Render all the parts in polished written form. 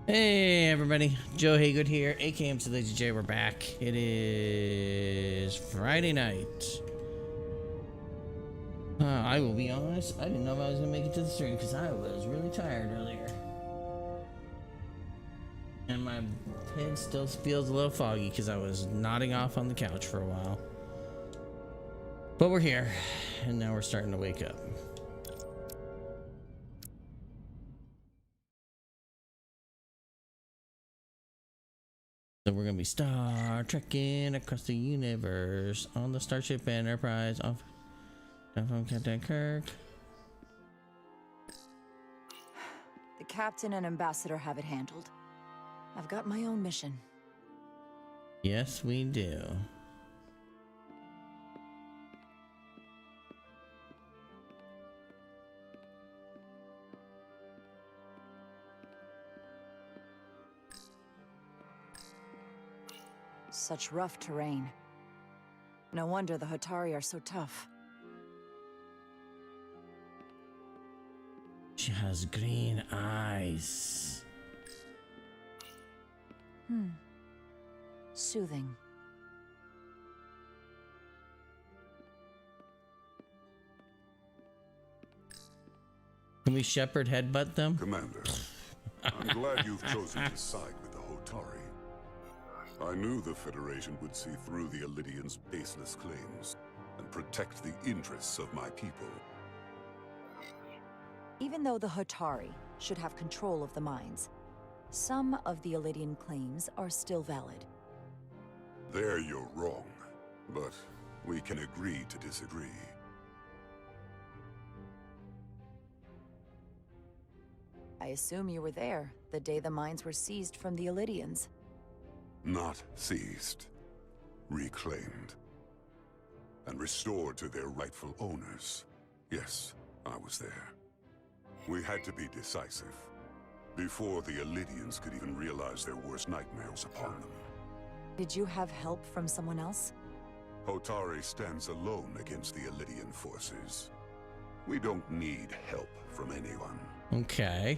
Hey everybody, Joe Haygood here, aka mclazyj. We're back. It is Friday night. I will be honest, I didn't know if I was gonna make it to the stream because I was really tired earlier. And my head still feels a little foggy because I was nodding off on the couch for a while. But we're here, and now we're starting to wake up. So we're gonna be Star Trekking across the universe on the Starship Enterprise off from Captain Kirk. The captain and ambassador have it handled. I've got my own mission. Yes, we do. Such rough terrain. No wonder the Hotori are so tough. She has green eyes. Soothing. Can we shepherd headbutt them? Commander, I'm glad you've chosen to side with the Hotori. I knew the Federation would see through the Alydians' baseless claims and protect the interests of my people. Even though the Hotori should have control of the mines, some of the Alydian claims are still valid. There you're wrong, but we can agree to disagree. I assume you were there the day the mines were seized from the Alydians. Not seized, reclaimed, and restored to their rightful owners. Yes, I was there. We had to be decisive, before the Alydians could even realize their worst nightmares upon them. Did you have help from someone else? Hotori stands alone against the Alydian forces. We don't need help from anyone. Okay.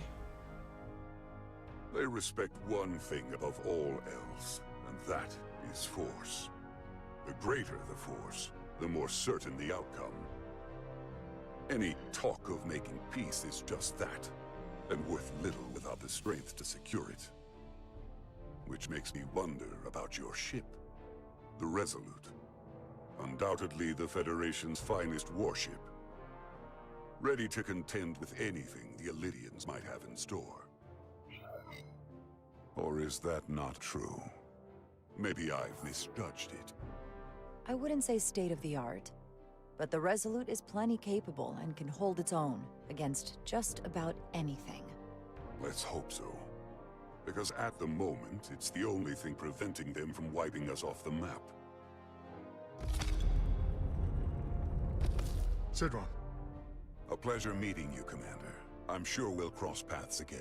They respect one thing above all else, and that is force. The greater the force, the more certain the outcome. Any talk of making peace is just that, and worth little without the strength to secure it. Which makes me wonder about your ship, the Resolute. Undoubtedly the Federation's finest warship. Ready to contend with anything the Alydians might have in store. Or is that not true? Maybe I've misjudged it. I wouldn't say state-of-the-art, but the Resolute is plenty capable and can hold its own against just about anything. Let's hope so. Because at the moment, it's the only thing preventing them from wiping us off the map. Sidron. A pleasure meeting you, Commander. I'm sure we'll cross paths again.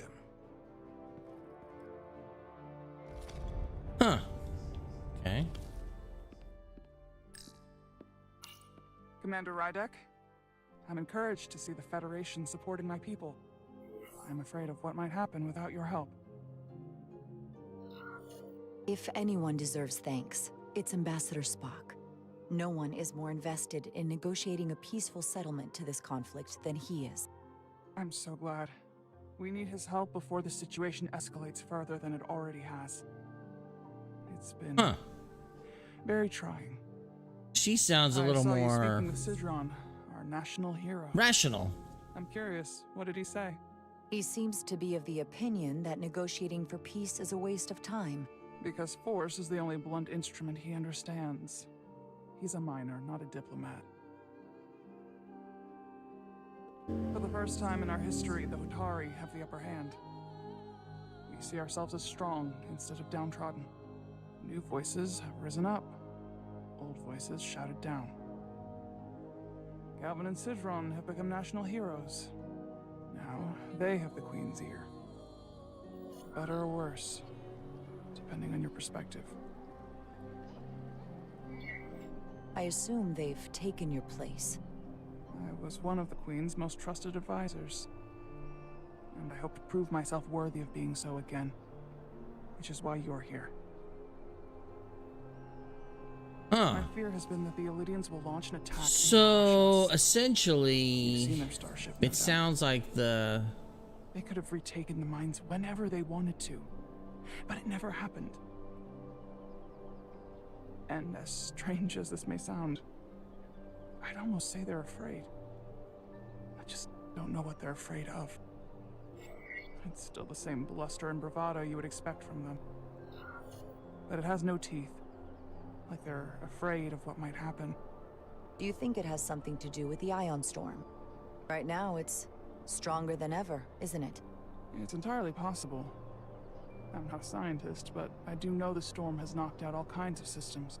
Huh. Okay. Commander Rydek, I'm encouraged to see the Federation supporting my people. I'm afraid of what might happen without your help. If anyone deserves thanks, it's Ambassador Spock. No one is more invested in negotiating a peaceful settlement to this conflict than he is. I'm so glad. We need his help before the situation escalates further than it already has. It's been very trying. She sounds a little I saw you more speaking with Sidron, our national hero. rational. I'm curious, what did he say? He seems to be of the opinion that negotiating for peace is a waste of time. Because force is the only blunt instrument he understands. He's a miner, not a diplomat. For the first time in our history, the Hotori have the upper hand. We see ourselves as strong instead of downtrodden. New voices have risen up. Old voices shouted down. Calvin and Sidron have become national heroes. Now they have the Queen's ear. Better or worse, depending on your perspective. I assume they've taken your place. I was one of the Queen's most trusted advisors. And I hope to prove myself worthy of being so again. which is why you're here. Huh. My fear has been that the Alydians will launch an attack. So You've seen essentially, their starship, no it doubt. sounds like the They could have retaken the mines whenever they wanted to, but it never happened. And as strange as this may sound, I'd almost say they're afraid. I just don't know what they're afraid of. It's still the same bluster and bravado you would expect from them. But it has no teeth. Like they're afraid of what might happen. Do you think it has something to do with the ion storm? Right now, it's stronger than ever, isn't it? It's entirely possible. I'm not a scientist, but I do know the storm has knocked out all kinds of systems.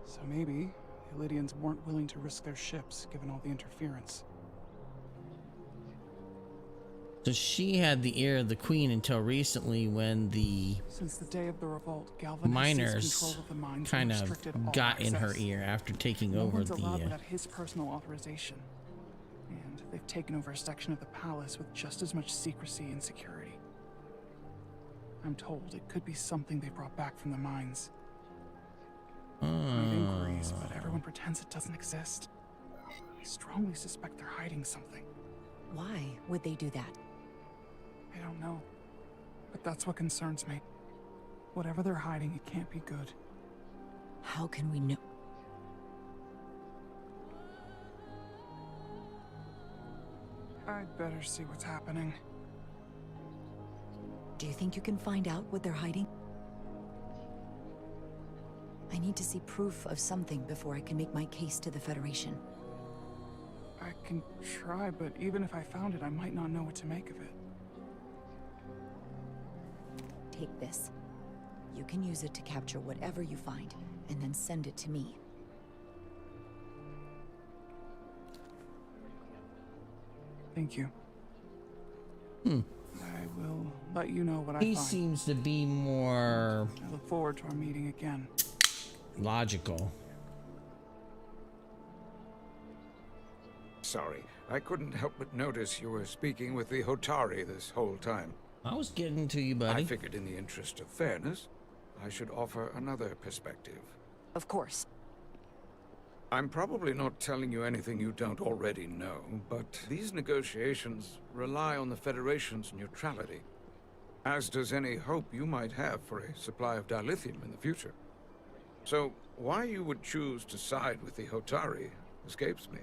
So maybe the Alydians weren't willing to risk their ships, given all the interference. so she had the ear of the queen until recently when the Since the day of the revolt, Galvin has miners seized control of the mines kind and of restricted all got in her access. ear after taking No over one's allowed the without his personal authorization. And they've taken over a section of the palace with just as much secrecy and security. I'm told it could be something they brought back from the mines. I've inquiries, but everyone pretends it doesn't exist. I strongly suspect they're hiding something. Why would they do that? I don't know. But that's what concerns me. Whatever they're hiding, it can't be good. How can we know? I'd better see what's happening. Do you think you can find out what they're hiding? I need to see proof of something before I can make my case to the Federation. I can try, but even if I found it, I might not know what to make of it. Take this. You can use it to capture whatever you find, and then send it to me. Thank you. Hmm. I will let you know what I he find. seems to be more I look forward to our meeting again. logical. Sorry, I couldn't help but notice you were speaking with the Hotori this whole time. I was getting to you, buddy. I figured in the interest of fairness, I should offer another perspective. Of course. I'm probably not telling you anything you don't already know, but these negotiations rely on the Federation's neutrality, as does any hope you might have for a supply of dilithium in the future. So, why you would choose to side with the Hotori escapes me.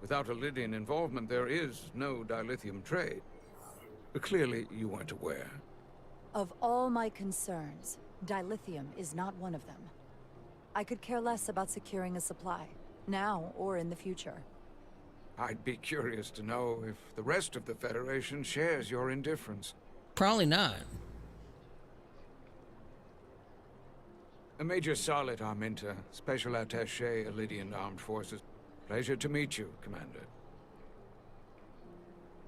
Without Alydian involvement, there is no dilithium trade. But clearly, you weren't aware. Of all my concerns, dilithium is not one of them. I could care less about securing a supply, now or in the future. I'd be curious to know if the rest of the Federation shares your indifference. Probably not. Major Salit Arminta, Special Attaché, Alydian Armed Forces. Pleasure to meet you, Commander.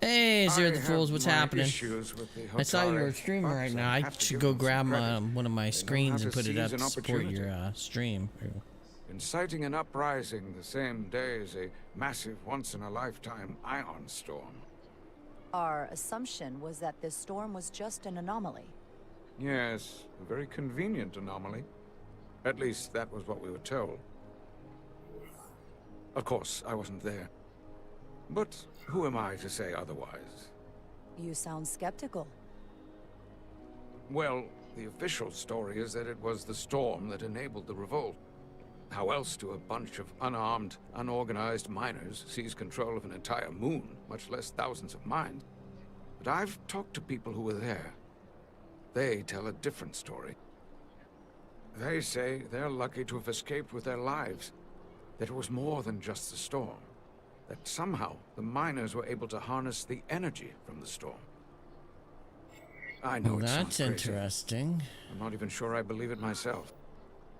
Hey, Zero the I Fools, have what's my happening? issues with the I saw you were Hotori, streaming but right now. I have to should give go them some grab credit. one of my They know screens how and to put it seize up an to support your opportunity. stream. Inciting an uprising the same day as a massive, once-in-a-lifetime ion storm. Our assumption was that this storm was just an anomaly. Yes, a very convenient anomaly. At least that was what we were told. Of course, I wasn't there. But who am I to say otherwise? You sound skeptical. Well, the official story is that it was the storm that enabled the revolt. How else do a bunch of unarmed, unorganized miners seize control of an entire moon, much less thousands of mines? But I've talked to people who were there. They tell a different story. They say they're lucky to have escaped with their lives. That it was more than just the storm. That somehow the miners were able to harness the energy from the storm. I know it sounds That's crazy. interesting. I'm not even sure I believe it myself.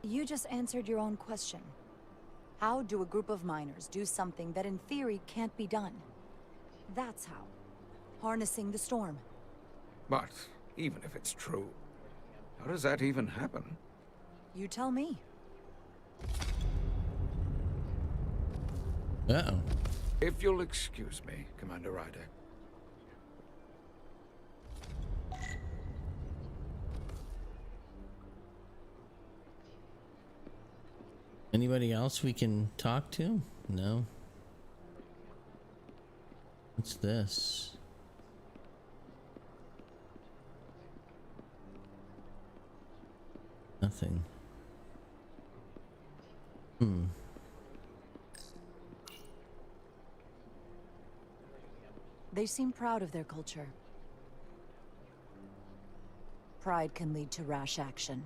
You just answered your own question. How do a group of miners do something that in theory can't be done? That's how. Harnessing the storm. But even if it's true, how does that even happen? You tell me. Uh-oh. If you'll excuse me, Commander Ryder. Anybody else we can talk to? No. What's this? Nothing. They seem proud of their culture. Pride can lead to rash action.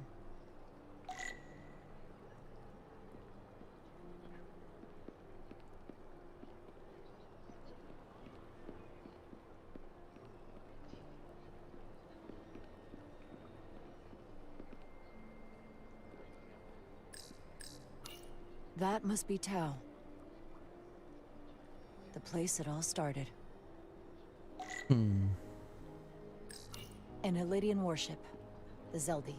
That must be Tau. The place it all started. An Alydian warship, the Zeldi.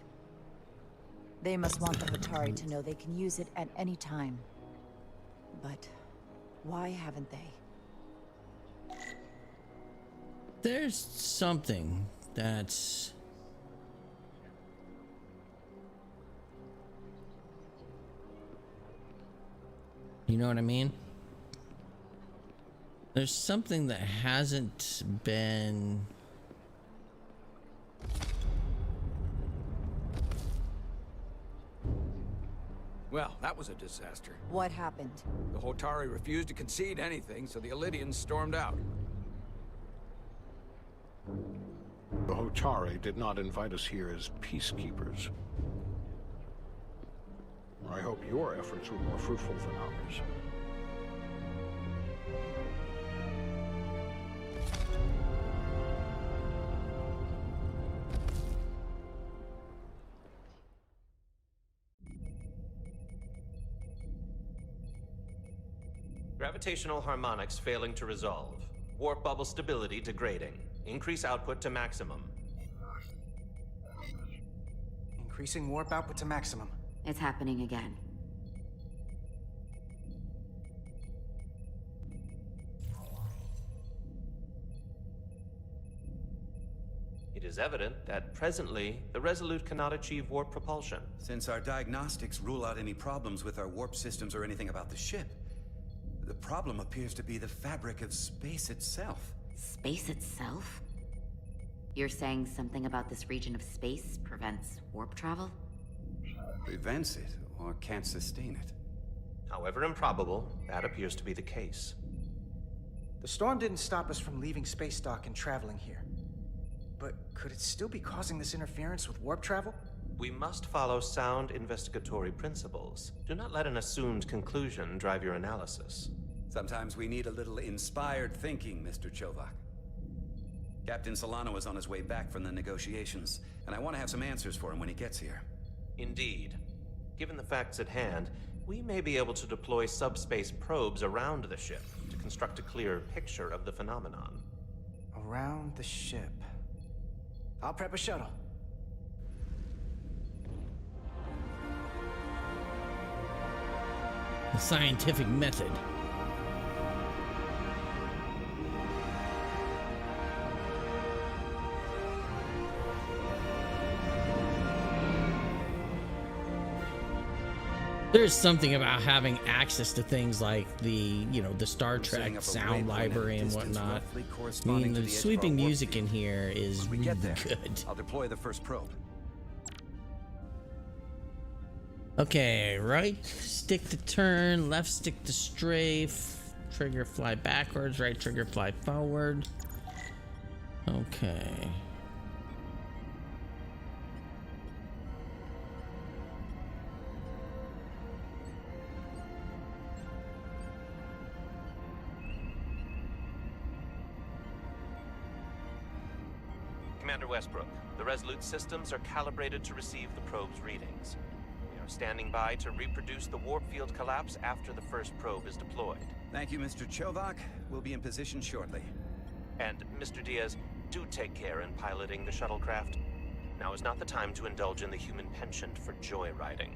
They must want the Hotori to know they can use it at any time. But why haven't they? There's something that's... You know what I mean? There's something that hasn't been... Well, that was a disaster. What happened? The Hotori refused to concede anything, so the Alydians stormed out. The Hotori did not invite us here as peacekeepers. I hope your efforts were more fruitful than ours. Gravitational harmonics failing to resolve. Warp bubble stability degrading. Increase output to maximum. Increasing warp output to maximum. It's happening again. It is evident that presently, the Resolute cannot achieve warp propulsion. Since our diagnostics rule out any problems with our warp systems or anything about the ship, the problem appears to be the fabric of space itself. Space itself? You're saying something about this region of space prevents warp travel? Prevents it, or can't sustain it. However improbable, that appears to be the case. The storm didn't stop us from leaving space dock and traveling here. But could it still be causing this interference with warp travel? We must follow sound investigatory principles. Do not let an assumed conclusion drive your analysis. Sometimes we need a little inspired thinking, Mr. Chovak. Captain Solano is on his way back from the negotiations, and I want to have some answers for him when he gets here. Indeed. Given the facts at hand, we may be able to deploy subspace probes around the ship to construct a clearer picture of the phenomenon. Around the ship. I'll prep a shuttle. The scientific method. There's something about having access to things like the, the Star Trek sound library and whatnot. I mean, the sweeping music in here is really good. I'll deploy the first probe. Okay, right stick to turn, left stick to strafe, trigger fly backwards, right trigger fly forward. Okay. Commander Westbrook, the Resolute systems are calibrated to receive the probe's readings. We are standing by to reproduce the warp field collapse after the first probe is deployed. Thank you, Mr. Chovak. We'll be in position shortly. And, Mr. Diaz, do take care in piloting the shuttlecraft. Now is not the time to indulge in the human penchant for joyriding.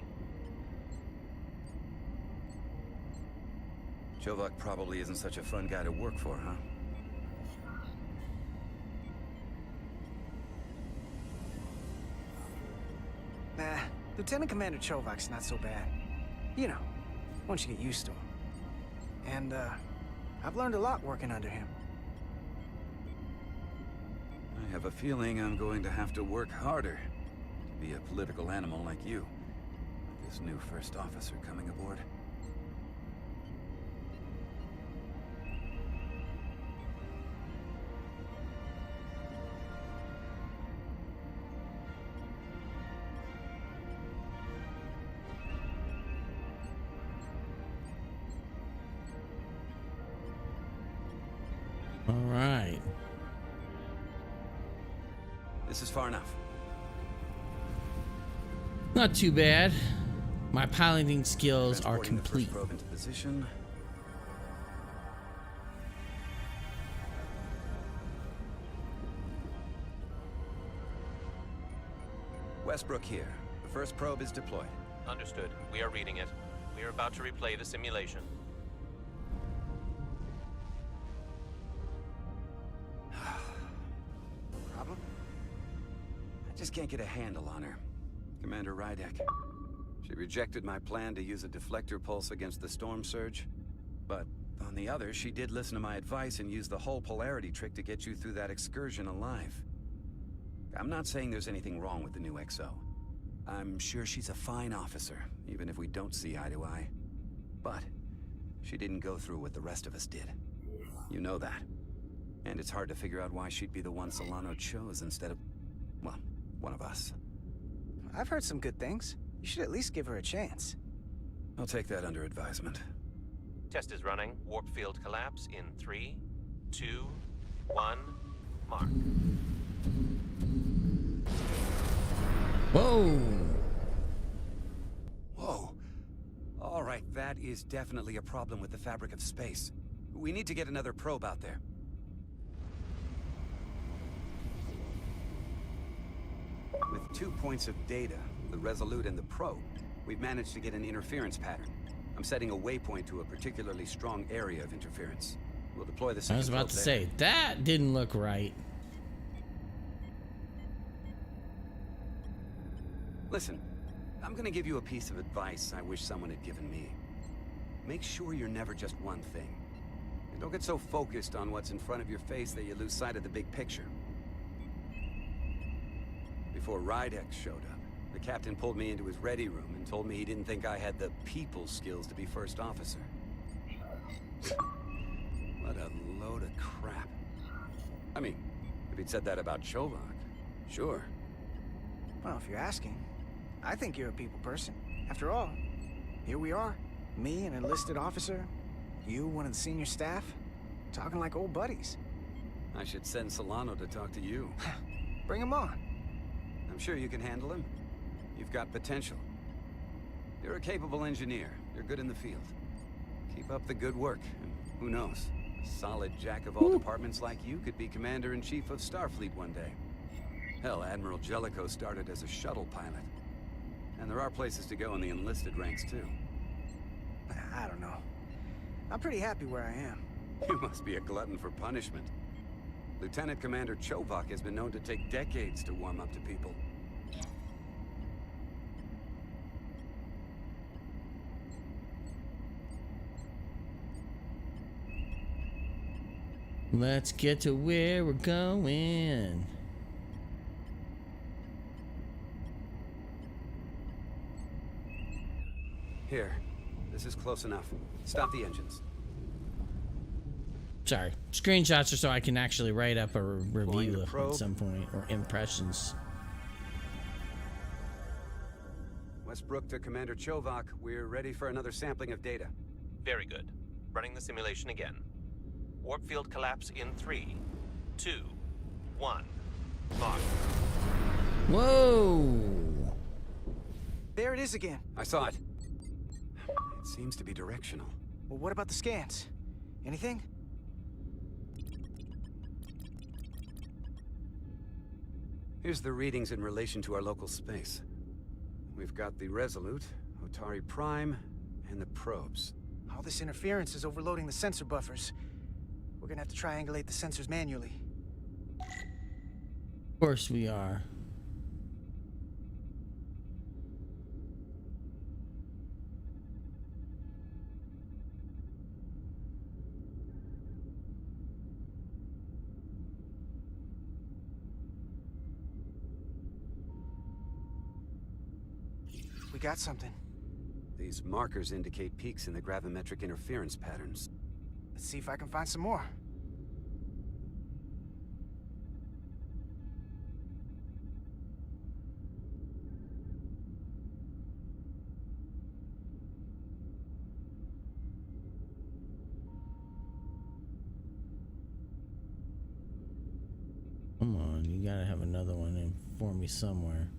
Chovak probably isn't such a fun guy to work for, huh? Nah, Lieutenant Commander Chovak's not so bad. You know, once you get used to him. And, I've learned a lot working under him. I have a feeling I'm going to have to work harder to be a political animal like you. This new first officer coming aboard. All right. This is far enough. Not too bad. My piloting skills are Transporting the first complete. probe into position. Westbrook here. The first probe is deployed. Understood. We are reading it. We are about to replay the simulation. Problem? I just can't get a handle on her. Commander Rydek. She rejected my plan to use a deflector pulse against the storm surge. But on the other, she did listen to my advice and use the whole polarity trick to get you through that excursion alive. I'm not saying there's anything wrong with the new XO. I'm sure she's a fine officer, even if we don't see eye to eye. But she didn't go through what the rest of us did. You know that. And it's hard to figure out why she'd be the one Solano chose instead of, well, one of us. I've heard some good things. You should at least give her a chance. I'll take that under advisement. Test is running. Warp field collapse in 3, 2, 1, mark. Whoa. Whoa. All right, that is definitely a problem with the fabric of space. We need to get another probe out there. With 2 points of data, the Resolute and the probe, we've managed to get an interference pattern. I'm setting a waypoint to a particularly strong area of interference. We'll deploy the second I was about probe to there. say, that didn't look right. Listen, I'm gonna give you a piece of advice I wish someone had given me. Make sure you're never just one thing. And don't get so focused on what's in front of your face that you lose sight of the big picture. Before Rydek showed up, the captain pulled me into his ready room and told me he didn't think I had the people skills to be first officer. What a load of crap. I mean, if he'd said that about Chovak, sure. Well, if you're asking, I think you're a people person. After all, here we are. Me, an enlisted officer. You, one of the senior staff. Talking like old buddies. I should send Solano to talk to you. Bring him on. I'm sure you can handle him. You've got potential. You're a capable engineer. You're good in the field. Keep up the good work, and who knows? A solid jack of all departments like you could be Commander-in-Chief of Starfleet one day. Hell, Admiral Jellicoe started as a shuttle pilot. And there are places to go in the enlisted ranks, too. I don't know. I'm pretty happy where I am. You must be a glutton for punishment. Lieutenant Commander Chovak has been known to take decades to warm up to people. Let's get to where we're going. Here. This is close enough. Stop the engines. Sorry. Screenshots are so I can actually write up a Deploying review the probe. at some point, or impressions. Westbrook to Commander Chovak. We're ready for another sampling of data. Very good. Running the simulation again. Warp field collapse in 3, 2, 1, mark. Whoa! There it is again. I saw it. It seems to be directional. Well, what about the scans? Anything? Here's the readings in relation to our local space. We've got the Resolute, Hotori Prime, and the probes. All this interference is overloading the sensor buffers. We're gonna have to triangulate the sensors manually. Of course we are. we got something. These markers indicate peaks in the gravimetric interference patterns. Let's see if I can find some more. Come on, you gotta have another one in for me somewhere.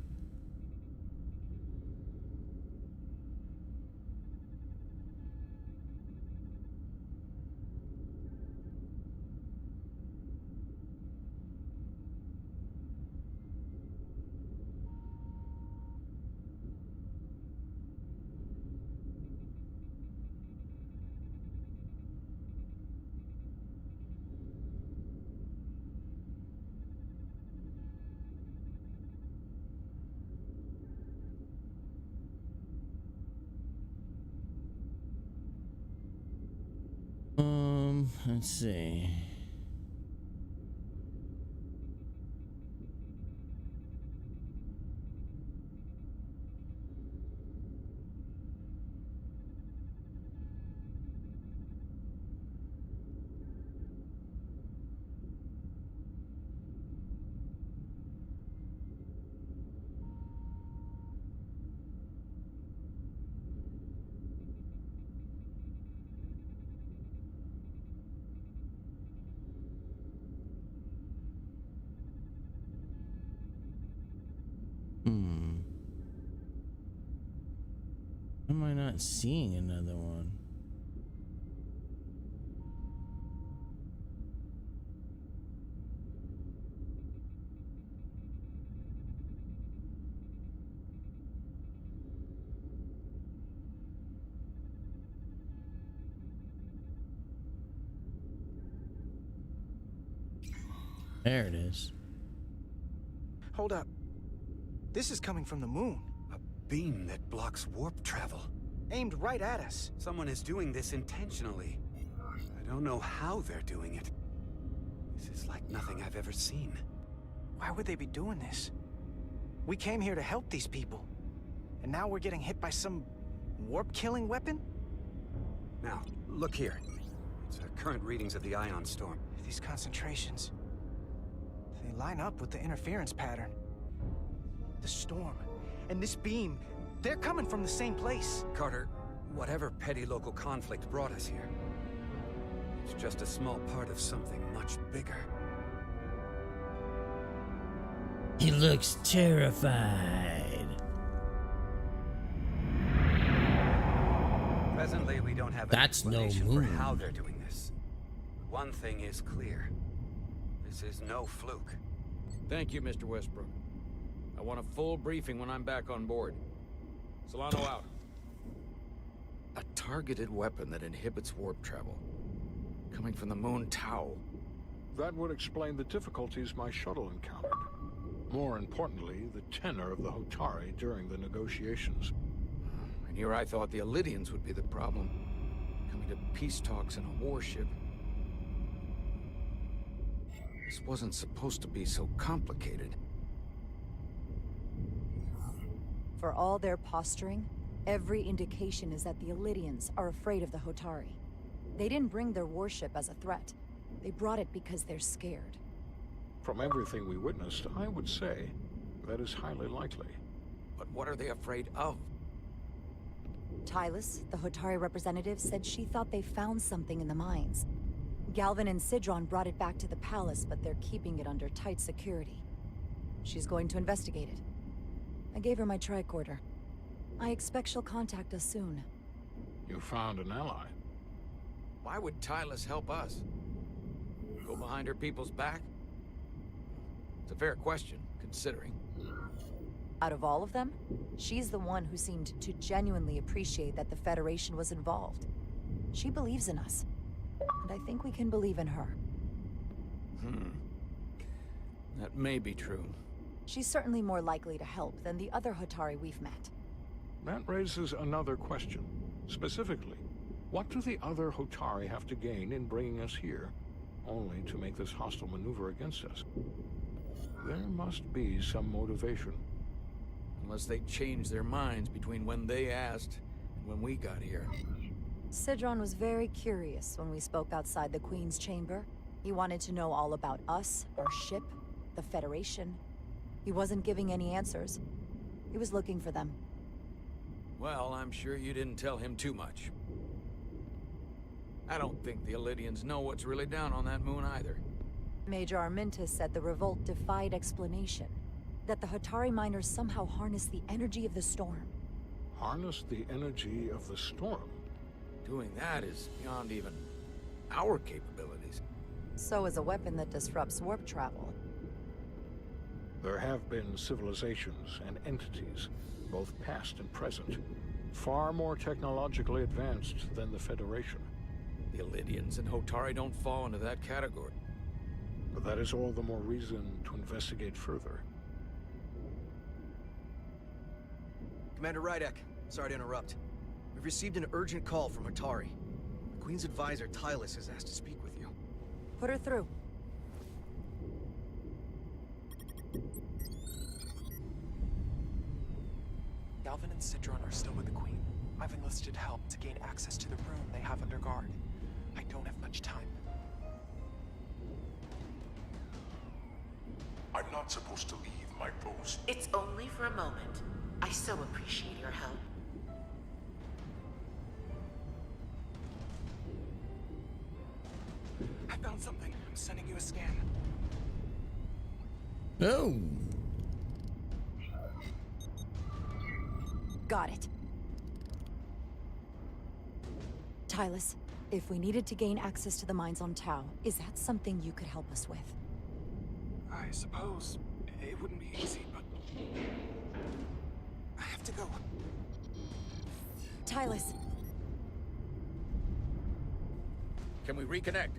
Let's see. Why am I not seeing another one? There it is. Hold up. This is coming from the moon. Beam that blocks warp travel. Aimed right at us. Someone is doing this intentionally. I don't know how they're doing it. This is like nothing I've ever seen. Why would they be doing this? We came here to help these people. And now we're getting hit by some warp-killing weapon? Now, look here. It's current readings of the ion storm. These concentrations. They line up with the interference pattern. The storm. And this beam, they're coming from the same place. Carter, whatever petty local conflict brought us here, it's just a small part of something much bigger. He looks terrified. Presently, we don't have an explanation for how they're doing this. One thing is clear. This is no fluke. Thank you, Mr. Westbrook. I want a full briefing when I'm back on board. Solano out. A targeted weapon that inhibits warp travel. Coming from the moon Tau. That would explain the difficulties my shuttle encountered. More importantly, the tenor of the Hotori during the negotiations. And here I thought the Alydians would be the problem. Coming to peace talks in a warship. This wasn't supposed to be so complicated. For all their posturing, every indication is that the Alydians are afraid of the Hotori. They didn't bring their warship as a threat. They brought it because they're scared. From everything we witnessed, I would say that is highly likely. But what are they afraid of? Tylus, the Hotori representative, said she thought they found something in the mines. Galvin and Sidron brought it back to the palace, but they're keeping it under tight security. She's going to investigate it. I gave her my tricorder. I expect she'll contact us soon. You found an ally. Why would Tylus help us? Go behind her people's back? It's a fair question, considering. Out of all of them, she's the one who seemed to genuinely appreciate that the Federation was involved. She believes in us, and I think we can believe in her. That may be true. She's certainly more likely to help than the other Hotori we've met. That raises another question. Specifically, what do the other Hotori have to gain in bringing us here, only to make this hostile maneuver against us? There must be some motivation. unless they changed their minds between when they asked and when we got here. Sidron was very curious when we spoke outside the Queen's chamber. He wanted to know all about us, our ship, the Federation. He wasn't giving any answers. He was looking for them. Well, I'm sure you didn't tell him too much. I don't think the Alydians know what's really down on that moon either. Major Armintus said the revolt defied explanation. That the Hotori miners somehow harnessed the energy of the storm. Harness the energy of the storm? Doing that is beyond even our capabilities. So is a weapon that disrupts warp travel. There have been civilizations and entities, both past and present, far more technologically advanced than the Federation. The Alydians and Hotori don't fall into that category. But that is all the more reason to investigate further. Commander Rydek, sorry to interrupt. We've received an urgent call from Hotori. The Queen's advisor, Tylus, has asked to speak with you. Put her through. Galvin and Sidron are still with the Queen. I've enlisted help to gain access to the room they have under guard. I don't have much time. I'm not supposed to leave my post. It's only for a moment. I so appreciate your help. I found something. I'm sending you a scan. Oh. Got it. Tylus, if we needed to gain access to the mines on Tau, is that something you could help us with? I suppose it wouldn't be easy, but I have to go. Tylus. Can we reconnect?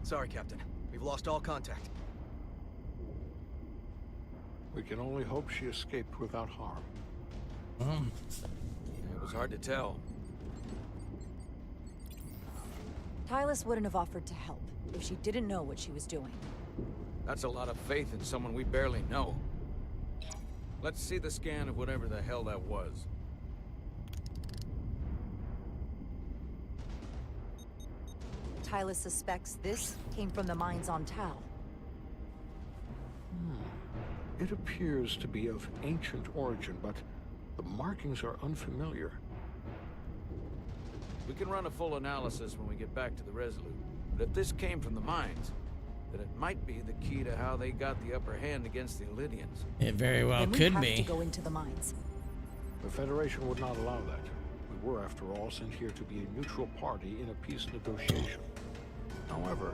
Sorry, Captain. We've lost all contact. We can only hope she escaped without harm. It was hard to tell. Tylus wouldn't have offered to help if she didn't know what she was doing. That's a lot of faith in someone we barely know. Let's see the scan of whatever the hell that was. Tylus suspects this came from the mines on Tau. It appears to be of ancient origin, but the markings are unfamiliar. We can run a full analysis when we get back to the Resolute. But if this came from the mines, then it might be the key to how they got the upper hand against the Alydians. It very well Then we could have be. to go into the mines. The Federation would not allow that. We were, after all, sent here to be a neutral party in a peace negotiation. However,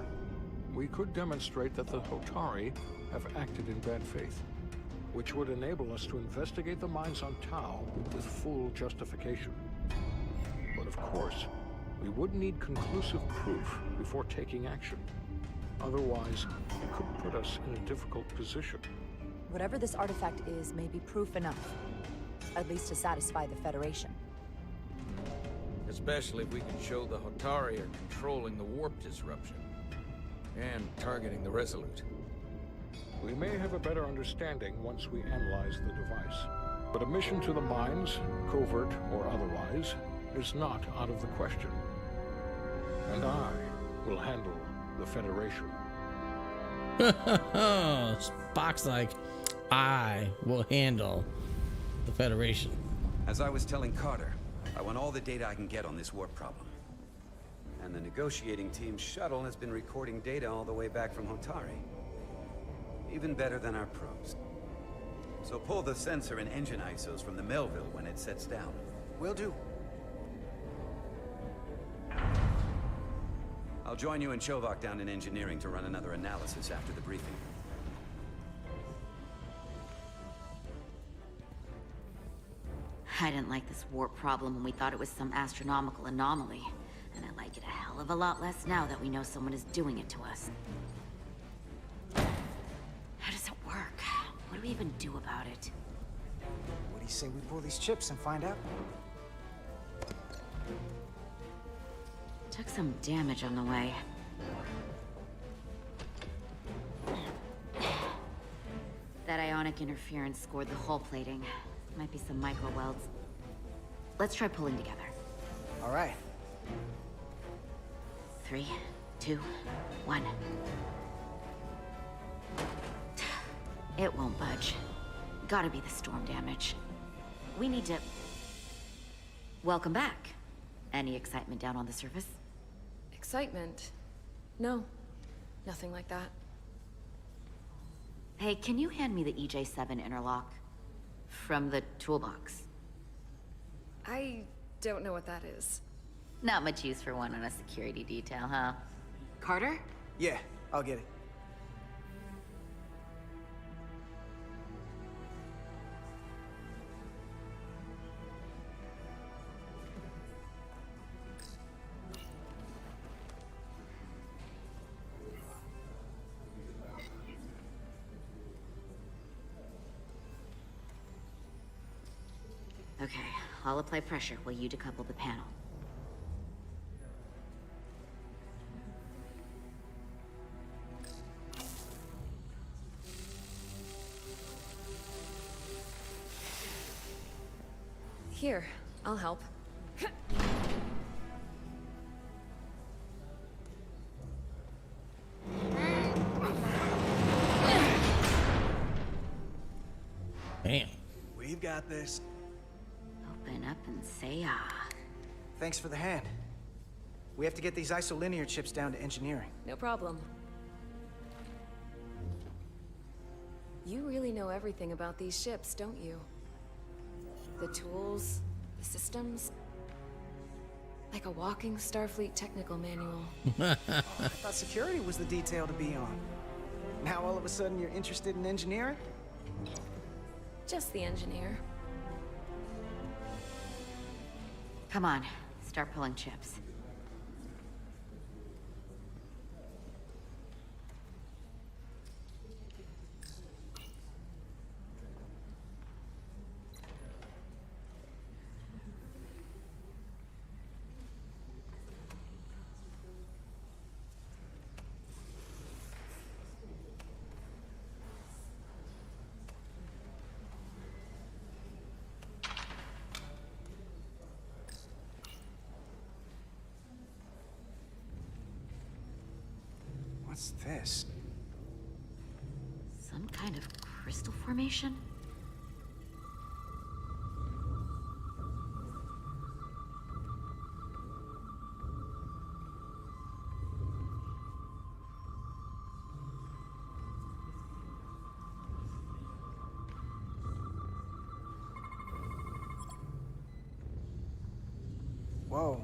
we could demonstrate that the Hotori have acted in bad faith, which would enable us to investigate the mines on Tau with full justification. But of course, we would need conclusive proof before taking action. Otherwise, it could put us in a difficult position. Whatever this artifact is may be proof enough. At least to satisfy the Federation. Especially if we can show the Hotori are controlling the warp disruption. And targeting the Resolute. We may have a better understanding once we analyze the device. But a mission to the mines, covert or otherwise, is not out of the question. And I will handle the Federation. Spock's like, I will handle the Federation. As I was telling Carter, I want all the data I can get on this warp problem. And the negotiating team's shuttle has been recording data all the way back from Hotori. Even better than our probes. So pull the sensor and engine ISOs from the Melville when it sets down. Will do. I'll join you and Chovak down in engineering to run another analysis after the briefing. I didn't like this warp problem when we thought it was some astronomical anomaly. And I like it a hell of a lot less now that we know someone is doing it to us. How does it work? What do we even do about it? What do you say we pull these chips and find out? Took some damage on the way. Sonic interference scored the hull plating. Might be some micro welds. Let's try pulling together. All right. 3, 2, 1. It won't budge. Gotta be the storm damage. We need to... Welcome back. Any excitement down on the surface? Excitement? No. Nothing like that. Hey, can you hand me the EJ7 interlock? From the toolbox. I don't know what that is. Not much use for one on a security detail, huh? Carter? Yeah, I'll get it. Okay, I'll apply pressure while you decouple the panel. Here, I'll help. Damn. We've got this. Open up and say ah. Thanks for the hand. We have to get these isolinear chips down to engineering. No problem. You really know everything about these ships, don't you? The tools, the systems. Like a walking Starfleet technical manual. I thought security was the detail to be on. Now all of a sudden you're interested in engineering? Just the engineer. Come on, start pulling chips. What's this? Some kind of crystal formation? Whoa.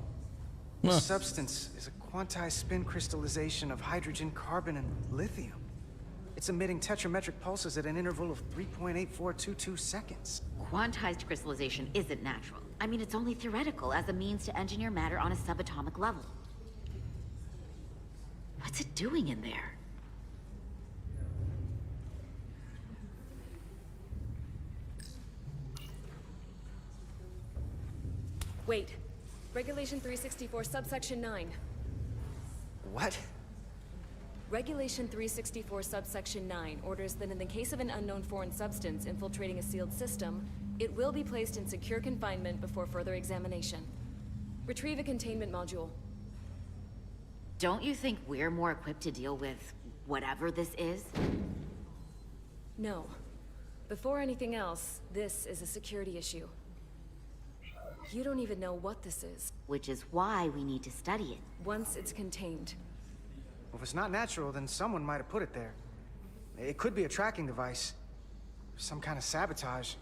This substance is a quantized spin crystallization of hydrogen, carbon, and lithium. It's emitting tetrametric pulses at an interval of 3.8422 seconds. Quantized crystallization isn't natural. I mean, it's only theoretical as a means to engineer matter on a subatomic level. What's it doing in there? Wait. Regulation 364, subsection 9. What? Regulation 364, subsection 9 orders that in the case of an unknown foreign substance infiltrating a sealed system, it will be placed in secure confinement before further examination. Retrieve a containment module. Don't you think we're more equipped to deal with whatever this is? No. Before anything else, this is a security issue. You don't even know what this is. Which is why we need to study it. Once it's contained. Well, if it's not natural, then someone might have put it there. It could be a tracking device. Some kind of sabotage.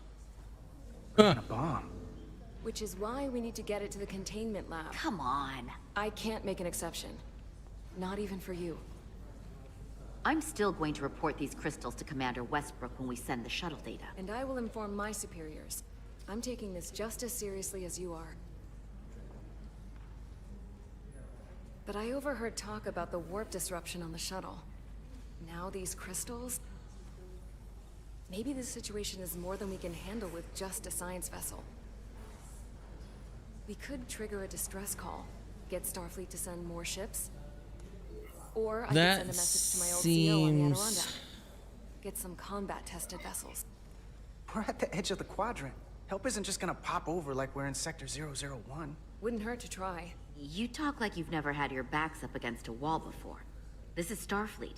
A bomb. Which is why we need to get it to the containment lab. Come on. I can't make an exception. Not even for you. I'm still going to report these crystals to Commander Westbrook when we send the shuttle data. And I will inform my superiors. I'm taking this just as seriously as you are. But I overheard talk about the warp disruption on the shuttle. Now these crystals? Maybe this situation is more than we can handle with just a science vessel. We could trigger a distress call, get Starfleet to send more ships. Or I could send a message to my old CO on the Adirondack. Get some combat-tested vessels. We're at the edge of the quadrant. Help isn't just gonna pop over like we're in Sector 001. Wouldn't hurt to try. You talk like you've never had your backs up against a wall before. This is Starfleet.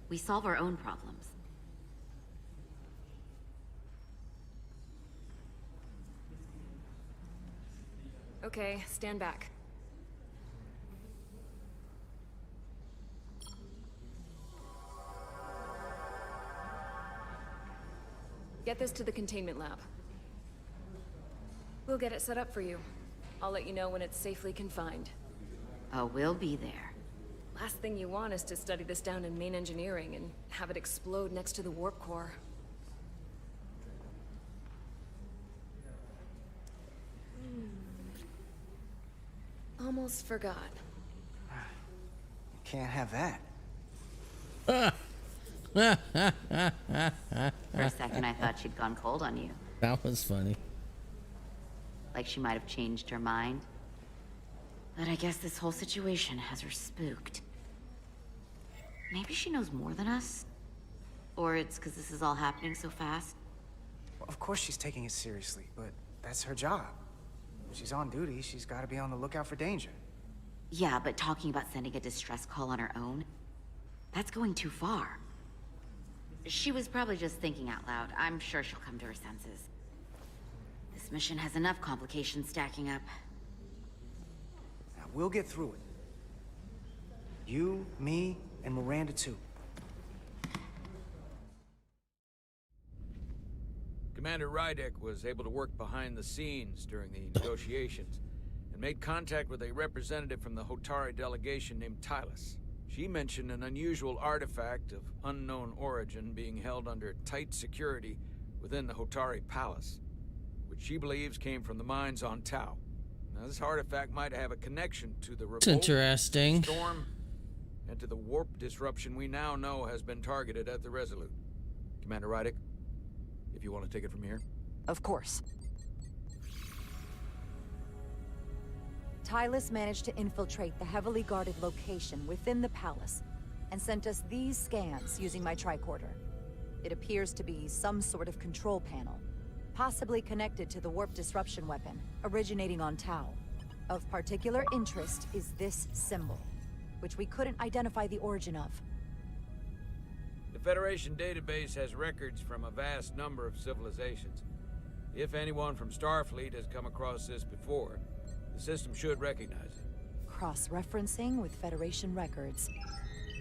We solve our own problems. Okay, stand back. Get this to the containment lab. We'll get it set up for you. I'll let you know when it's safely confined. Oh, we'll be there. Last thing you want is to study this down in main engineering and have it explode next to the warp core. Almost forgot. Can't have that. For a second, I thought she'd gone cold on you. That was funny. Like she might have changed her mind. But I guess this whole situation has her spooked. Maybe she knows more than us? Or it's because this is all happening so fast? Well, of course she's taking it seriously, but that's her job. When she's on duty, she's got to be on the lookout for danger. Yeah, but talking about sending a distress call on her own? That's going too far. She was probably just thinking out loud. I'm sure she'll come to her senses. This mission has enough complications stacking up. Now, we'll get through it. You, me, and Miranda too. Commander Rydek was able to work behind the scenes during the negotiations and made contact with a representative from the Hotori delegation named Tylis. She mentioned an unusual artifact of unknown origin being held under tight security within the Hotori Palace, which she believes came from the mines on Tau. Now, this artifact might have a connection to the revolt, It's interesting. storm, and to the warp disruption we now know has been targeted at the Resolute. Commander Rydek, if you want to take it from here. Of course. Tylis managed to infiltrate the heavily guarded location within the palace and sent us these scans using my tricorder. It appears to be some sort of control panel, possibly connected to the warp disruption weapon originating on Tau. Of particular interest is this symbol, which we couldn't identify the origin of. The Federation database has records from a vast number of civilizations. If anyone from Starfleet has come across this before, the system should recognize it. Cross-referencing with Federation records.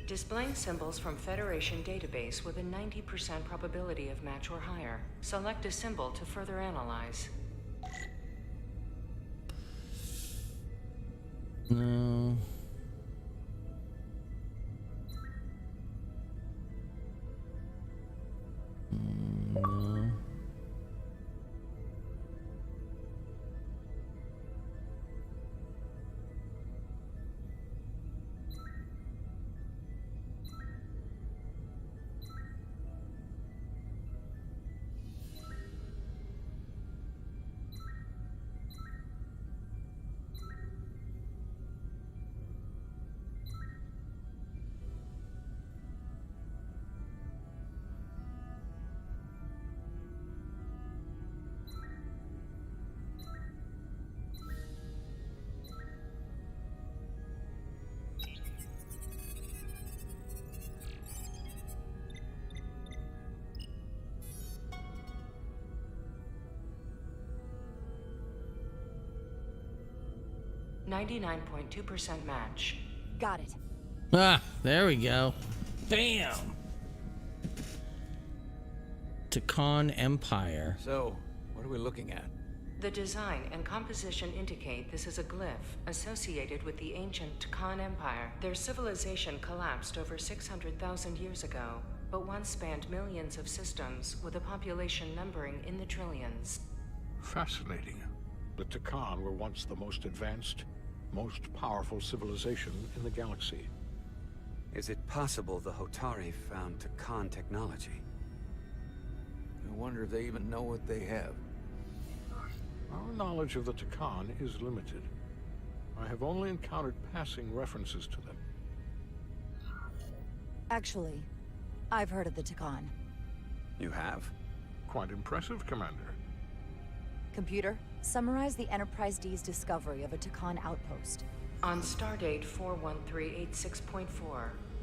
Displaying symbols from Federation database with a 90% probability of match or higher. Select a symbol to further analyze. No. No. .2% match. Got it. Ah, there we go. Bam! Takan Empire. So, what are we looking at? The design and composition indicate this is a glyph associated with the ancient Khan Empire. Their civilization collapsed over 600,000 years ago, but once spanned millions of systems with a population numbering in the trillions. Fascinating. The Takan were once the most advanced, most powerful civilization in the galaxy. Is it possible the Hotori found Takan technology? I wonder if they even know what they have. Our knowledge of the Takan is limited. I have only encountered passing references to them. Actually, I've heard of the Takan. You have? quite impressive, Commander. Computer, summarize the Enterprise D's discovery of a Takan outpost. On stardate 41386.4,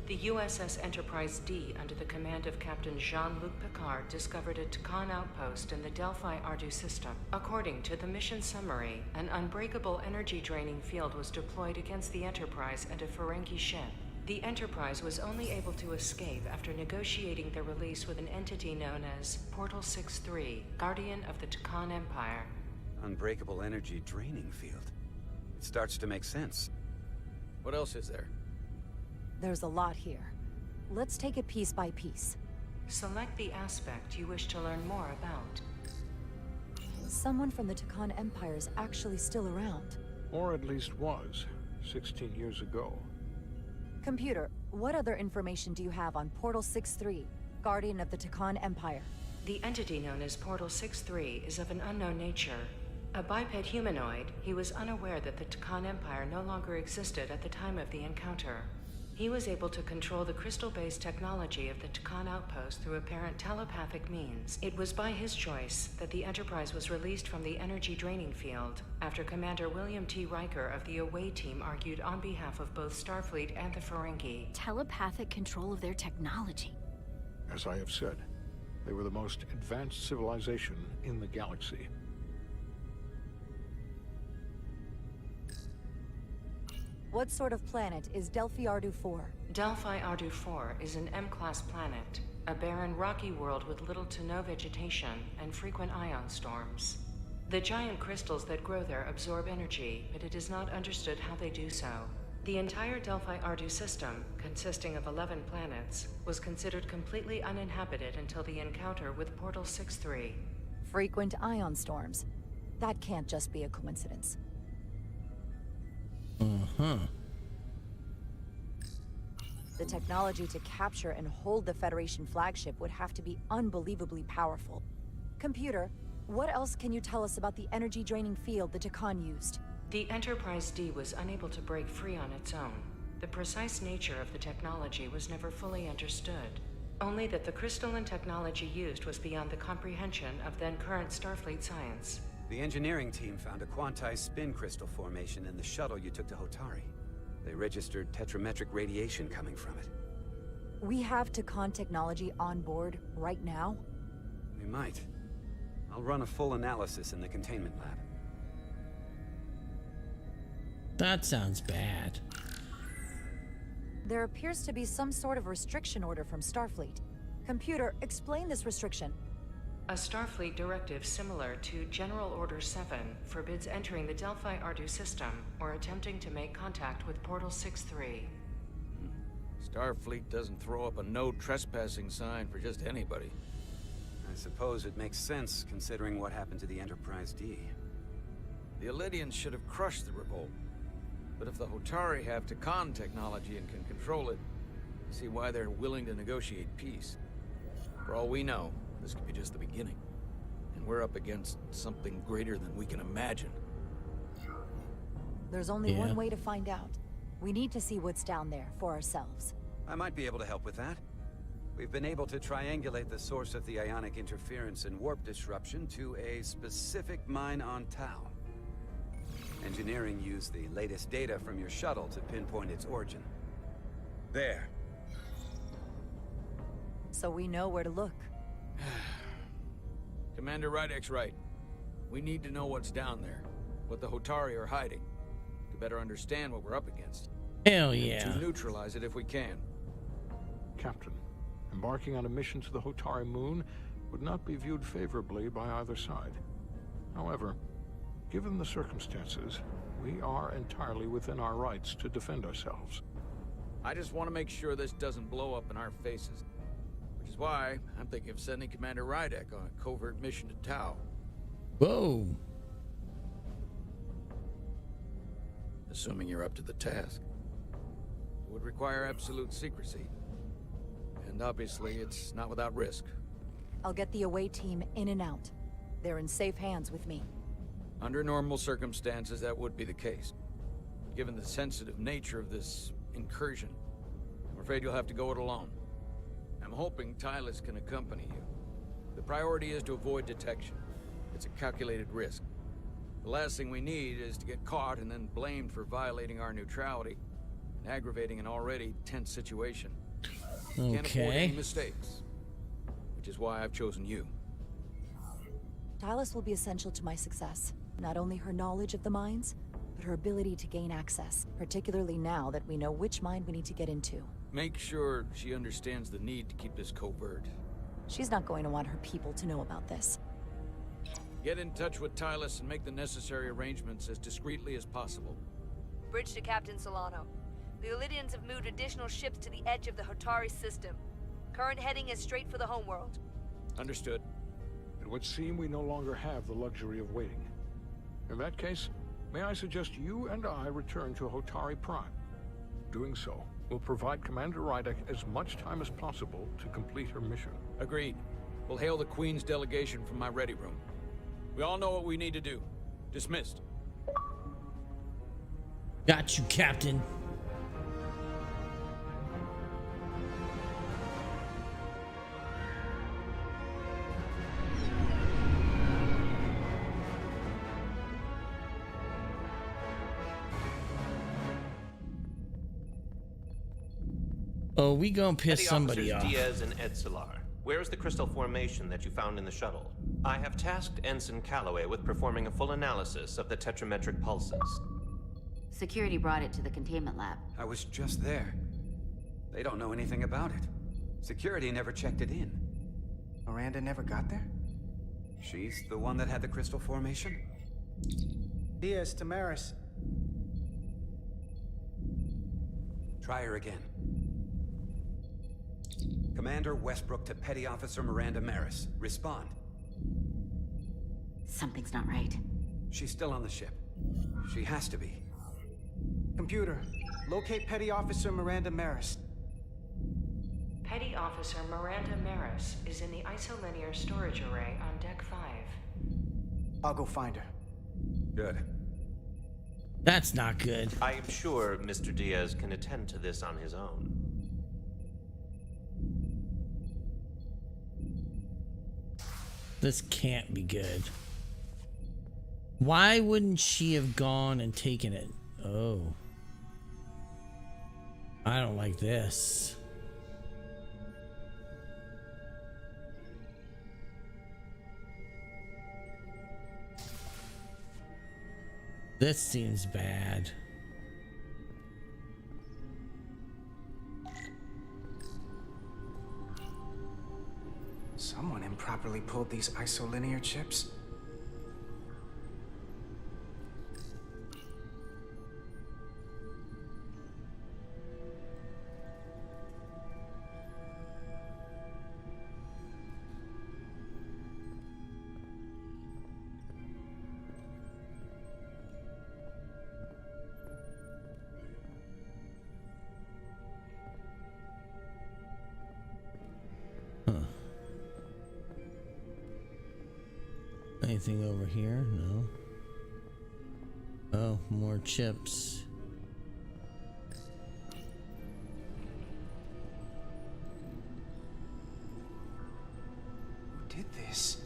the USS Enterprise D, under the command of Captain Jean-Luc Picard, discovered a Takan outpost in the Delphi Ardu system. According to the mission summary, an unbreakable energy-draining field was deployed against the Enterprise and a Ferengi ship. The Enterprise was only able to escape after negotiating their release with an entity known as Portal 6-3, Guardian of the Takan Empire. Unbreakable energy draining field. It starts to make sense. What else is there? There's a lot here. Let's take it piece by piece. Select the aspect you wish to learn more about. Someone from the Takan Empire is actually still around. Or at least was, 16 years ago. Computer, what other information do you have on Portal 6-3, Guardian of the Takan Empire? The entity known as Portal 6-3 is of an unknown nature. A biped humanoid, he was unaware that the Takan Empire no longer existed at the time of the encounter. He was able to control the crystal-based technology of the Takan outpost through apparent telepathic means. It was by his choice that the Enterprise was released from the energy draining field after Commander William T. Riker of the Away Team argued on behalf of both Starfleet and the Ferengi. Telepathic control of their technology. As I have said, they were the most advanced civilization in the galaxy. What sort of planet is Delphi Ardu 4? Delphi Ardu 4 is an M-class planet, a barren rocky world with little to no vegetation and frequent ion storms. The giant crystals that grow there absorb energy, but it is not understood how they do so. The entire Delphi Ardu system, consisting of 11 planets, was considered completely uninhabited until the encounter with Portal 6-3. Frequent ion storms. That can't just be a coincidence. The technology to capture and hold the Federation flagship would have to be unbelievably powerful. Computer, what else can you tell us about the energy-draining field the Takan used? The Enterprise D was unable to break free on its own. The precise nature of the technology was never fully understood. Only that the crystalline technology used was beyond the comprehension of then-current Starfleet science. The engineering team found a quantized spin crystal formation in the shuttle you took to Hotori. They registered tetrametric radiation coming from it. We have Takan technology on board right now? We might. I'll run a full analysis in the containment lab. That sounds bad. There appears to be some sort of restriction order from Starfleet. Computer, explain this restriction. A Starfleet directive similar to General Order 7 forbids entering the Delphi Ardu system or attempting to make contact with Portal 6-3. Starfleet doesn't throw up a no trespassing sign for just anybody. I suppose it makes sense considering what happened to the Enterprise D. The Alydians should have crushed the revolt. But if the Hotori have Takan technology and can control it, I see why they're willing to negotiate peace. For all we know, this could be just the beginning. And we're up against something greater than we can imagine. There's only one way to find out. We need to see what's down there for ourselves. I might be able to help with that. We've been able to triangulate the source of the ionic interference and warp disruption to a specific mine on Tau. Engineering used the latest data from your shuttle to pinpoint its origin. There. So we know where to look. Commander Rydek's right. We need to know what's down there, what the Hotori are hiding, to better understand what we're up against. Hell yeah. To neutralize it if we can. Captain, embarking on a mission to the Hotori moon would not be viewed favorably by either side. However, given the circumstances, we are entirely within our rights to defend ourselves. I just want to make sure this doesn't blow up in our faces. Which is why I'm thinking of sending Commander Rydek on a covert mission to Tau. Whoa. Assuming you're up to the task. It would require absolute secrecy. And obviously, it's not without risk. I'll get the away team in and out. They're in safe hands with me. Under normal circumstances, that would be the case. Given the sensitive nature of this incursion, I'm afraid you'll have to go it alone. I'm hoping Tylus can accompany you. The priority is to avoid detection. It's a calculated risk. The last thing we need is to get caught and then blamed for violating our neutrality and aggravating an already tense situation. Can't afford any mistakes, which is why I've chosen you. Tallus will be essential to my success. Not only her knowledge of the mines, but her ability to gain access, particularly now that we know which mine we need to get into. Make sure she understands the need to keep this covert. She's not going to want her people to know about this. Get in touch with Tallus and make the necessary arrangements as discreetly as possible. Bridge to Captain Solano. The Alydians have moved additional ships to the edge of the Hotori system. Current heading is straight for the homeworld. Understood. It would seem we no longer have the luxury of waiting. In that case, may I suggest you and I return to Hotori Prime? Doing so will provide Commander Rydek as much time as possible to complete her mission. Agreed. We'll hail the Queen's delegation from my ready room. We all know what we need to do. Dismissed. Got you, Captain. Oh, we gonna piss Petty somebody Officers off. Diaz and Edsolar, where is the crystal formation that you found in the shuttle? I have tasked Ensign Calloway with performing a full analysis of the tetrametric pulses. Security brought it to the containment lab. I was just there. They don't know anything about it. Security never checked it in. Miranda never got there? She's the one that had the crystal formation? Diaz, Tamaris. Try her again. Commander Westbrook to Petty Officer Miranda Maris. Respond. Something's not right. She's still on the ship. She has to be. Computer, locate Petty Officer Miranda Maris. Petty Officer Miranda Maris is in the isolinear storage array on Deck 5. I'll go find her. Good. That's not good. I am sure Mr. Diaz can attend to this on his own. This can't be good. Why wouldn't she have gone and taken it? Oh. I don't like this. This seems bad. Someone improperly pulled these isolinear chips. Anything over here? No. Oh, more chips. Who did this?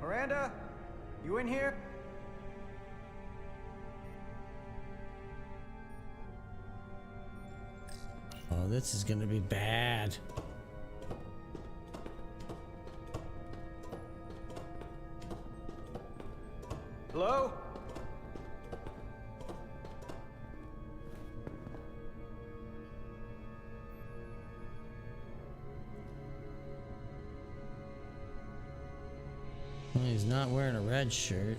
Miranda? You in here? Oh, this is gonna be bad. Hello? Well, he's not wearing a red shirt.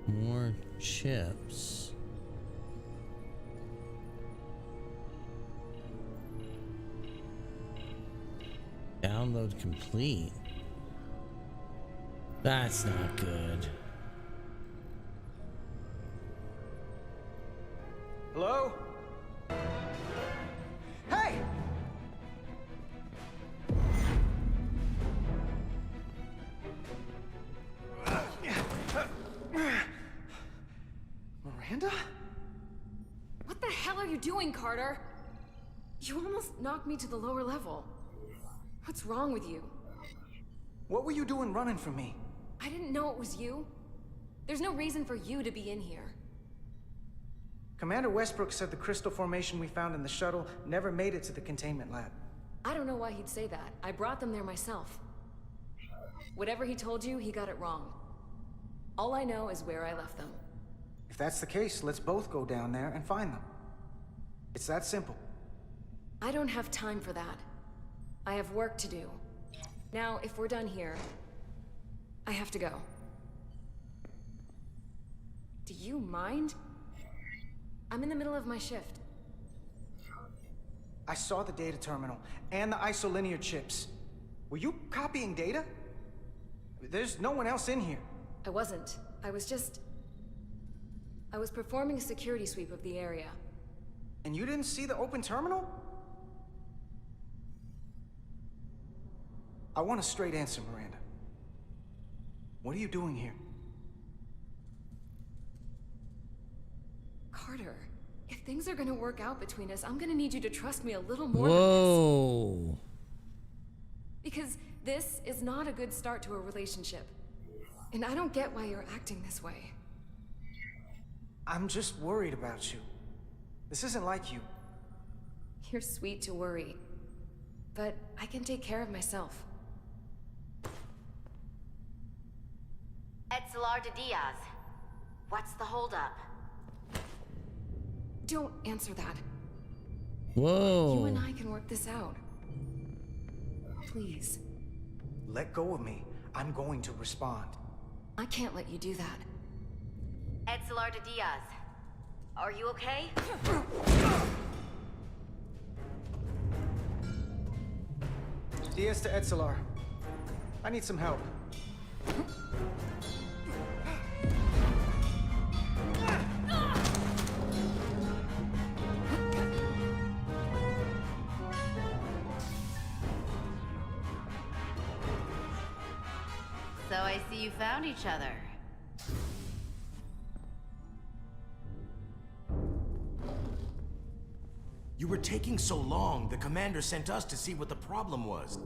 More chips. Download complete. That's not good. Hello? Hey! Miranda? What the hell are you doing, Carter? You almost knocked me to the lower level. What's wrong with you? What were you doing running from me? I didn't know it was you. There's no reason for you to be in here. Commander Westbrook said the crystal formation we found in the shuttle never made it to the containment lab. I don't know why he'd say that. I brought them there myself. Whatever he told you, he got it wrong. All I know is where I left them. If that's the case, let's both go down there and find them. It's that simple. I don't have time for that. I have work to do. Now, if we're done here, I have to go. Do you mind? I'm in the middle of my shift. I saw the data terminal and the isolinear chips. Were you copying data? There's no one else in here. I wasn't. I was performing a security sweep of the area. And you didn't see the open terminal? I want a straight answer, Miranda. What are you doing here? Carter, if things are gonna work out between us, I'm gonna need you to trust me a little more Whoa. than this. Because this is not a good start to a relationship. And I don't get why you're acting this way. I'm just worried about you. This isn't like you. You're sweet to worry. But I can take care of myself. Etzelar de Diaz. What's the holdup? Don't answer that. Whoa. You and I can work this out. Please. Let go of me. I'm going to respond. I can't let you do that. Etzelar de Diaz. Are you okay? Diaz to Etzelar. I need some help. So I see you found each other. You were taking so long, the commander sent us to see what the problem was.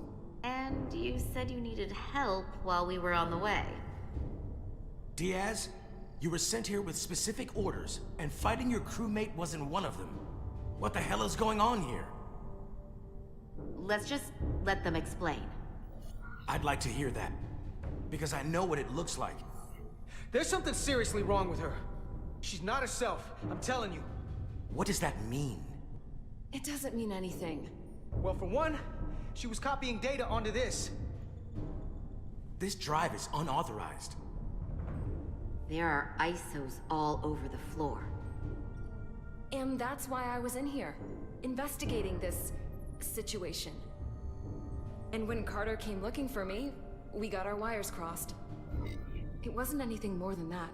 And you said you needed help while we were on the way. Diaz, you were sent here with specific orders, and fighting your crewmate wasn't one of them. What the hell is going on here? Let's just let them explain. I'd like to hear that, because I know what it looks like. There's something seriously wrong with her. She's not herself, I'm telling you. What does that mean? It doesn't mean anything. Well, for one, she was copying data onto this. This drive is unauthorized. There are ISOs all over the floor. And that's why I was in here, investigating this situation. And when Carter came looking for me, we got our wires crossed. It wasn't anything more than that.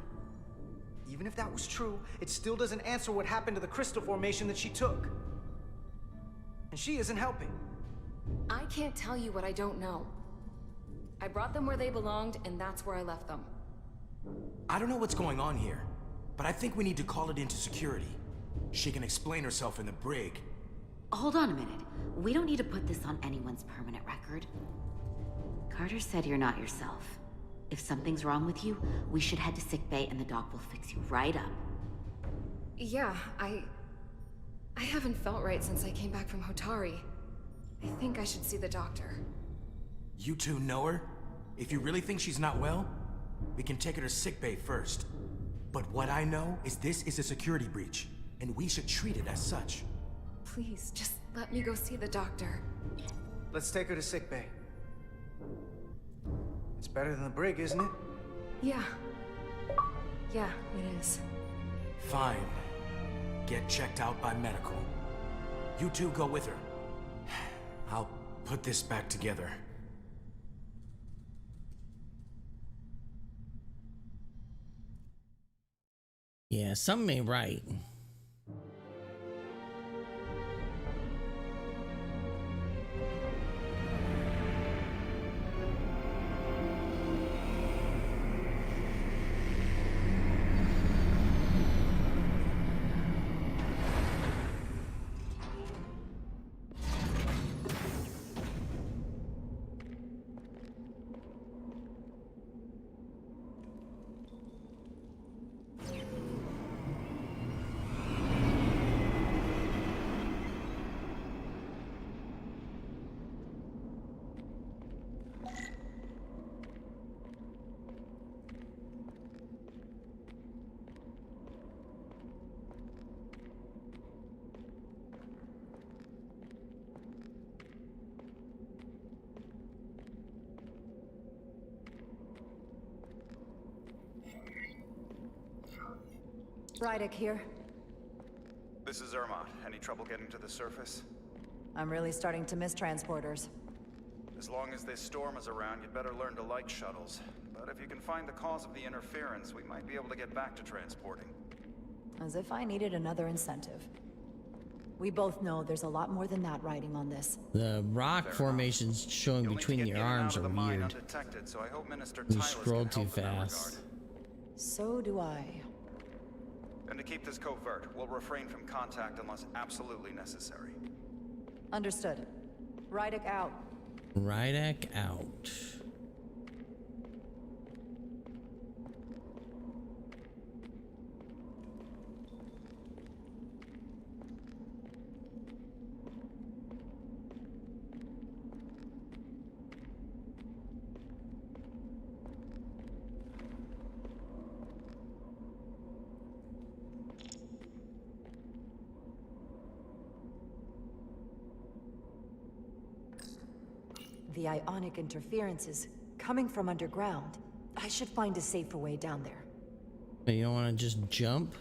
Even if that was true, it still doesn't answer what happened to the crystal formation that she took. And she isn't helping. I can't tell you what I don't know. I brought them where they belonged, and that's where I left them. I don't know what's going on here, but I think we need to call it into security. She can explain herself in the brig. Hold on a minute. We don't need to put this on anyone's permanent record. Carter said you're not yourself. If something's wrong with you, we should head to sickbay and the doc will fix you right up. Yeah, I haven't felt right since I came back from Hotori. I think I should see the doctor. You two know her? If you really think she's not well, we can take her to sickbay first. But what I know is this is a security breach, and we should treat it as such. Please, just let me go see the doctor. Let's take her to sickbay. It's better than the brig, isn't it? Yeah. Yeah, it is. Fine. Get checked out by medical. You two go with her. I'll put this back together. Yeah, something ain't right. Rydick here. This is Irma. Any trouble getting to the surface? I'm really starting to miss transporters. As long as this storm is around, you'd better learn to like shuttles. But if you can find the cause of the interference, we might be able to get back to transporting. As if I needed another incentive. We both know there's a lot more than that riding on this. The rock formations showing between your arms are weird. Undetected, so I hope Minister You Tyler scroll can too help in that fast. regard. So do I. And to keep this covert, we'll refrain from contact unless absolutely necessary. Understood. Rydick out. Rydick out. The ionic interferences coming from underground. I should find a safer way down there. But you don't want to just jump?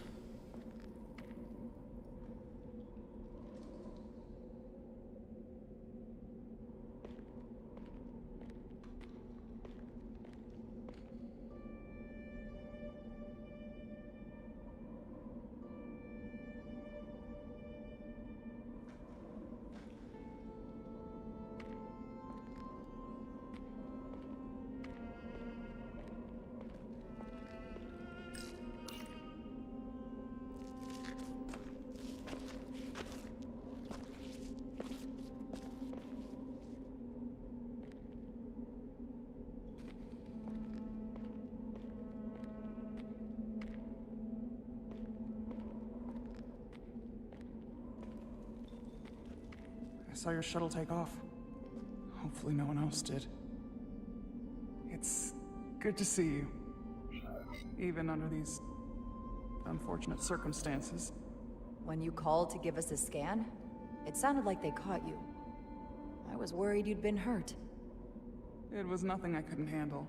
I saw your shuttle take off. Hopefully no one else did. It's good to see you. Even under these unfortunate circumstances. When you called to give us a scan, it sounded like they caught you. I was worried you'd been hurt. It was nothing I couldn't handle.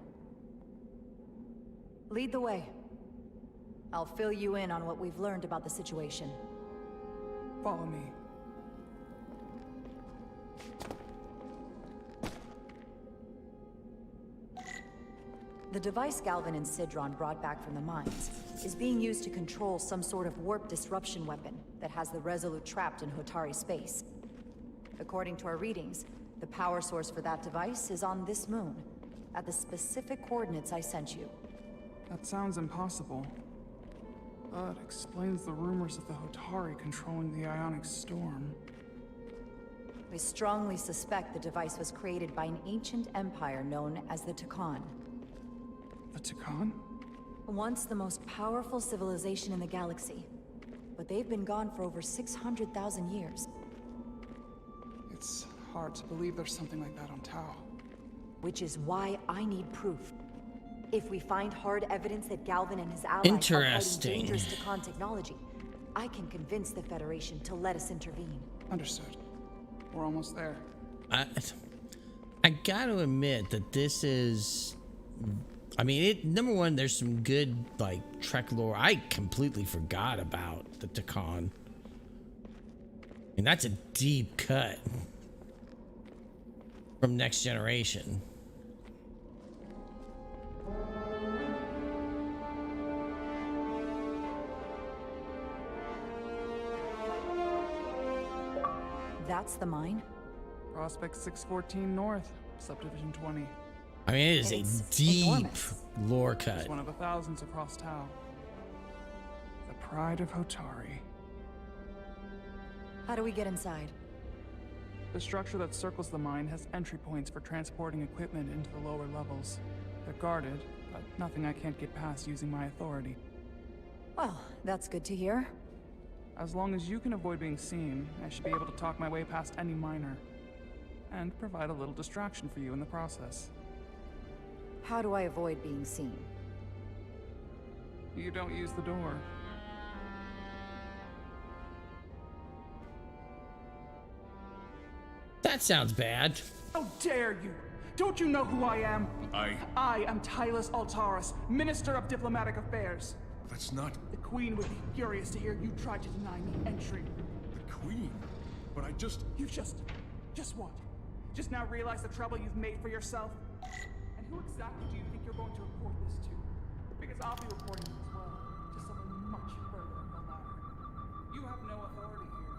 Lead the way. I'll fill you in on what we've learned about the situation. Follow me. The device Galvin and Sidron brought back from the mines is being used to control some sort of warp disruption weapon that has the Resolute trapped in Hotori space. According to our readings, the power source for that device is on this moon, at the specific coordinates I sent you. That sounds impossible. But explains the rumors of the Hotori controlling the ionic storm. We strongly suspect the device was created by an ancient empire known as the Takan. The Takan? Once the most powerful civilization in the galaxy. But they've been gone for over 600,000 years. It's hard to believe there's something like that on Tau. Which is why I need proof. If we find hard evidence that Galvin and his allies are hiding dangerous Takan technology, I can convince the Federation to let us intervene. Understood. We're almost there. I gotta admit that this is... I mean, number one, there's some good, like, Trek lore. I completely forgot about the Takan. And that's a deep cut from Next Generation. That's the mine? Prospect 614 North, Subdivision 20. I mean, it is It's a deep enormous. lore It's cut. one of the thousands across Tau. The pride of Hotori. How do we get inside? The structure that circles the mine has entry points for transporting equipment into the lower levels. They're guarded, but nothing I can't get past using my authority. Well, that's good to hear. As long as you can avoid being seen, I should be able to talk my way past any miner. And provide a little distraction for you in the process. How do I avoid being seen? You don't use the door. That sounds bad. How dare you! Don't you know who I am? I am Tylus Altaris, Minister of Diplomatic Affairs. That's not... The Queen would be furious to hear you tried to deny me entry. the Queen. But I just... You just what? Just now realize the trouble you've made for yourself? And who exactly do you think you're going to report this to? Because I'll be reporting it as well, to someone much further up the ladder. You have no authority here.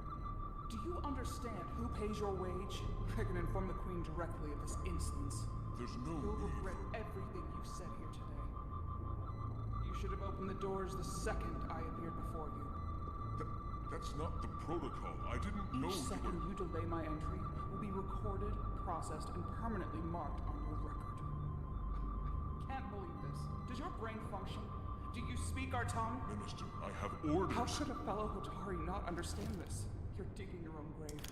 Do you understand who pays your wage? I can inform the Queen directly of this insolence. There's no You'll need. regret everything you've said here today. You should have opened the doors the second I appeared before you. That's not the protocol. I didn't know Each second you delay my entry will be recorded, processed, and permanently marked on your record. Can't believe this. Does your brain function? Do you speak our tongue? Minister, I have orders. How could a fellow Hotori not understand this? You're digging your own grave.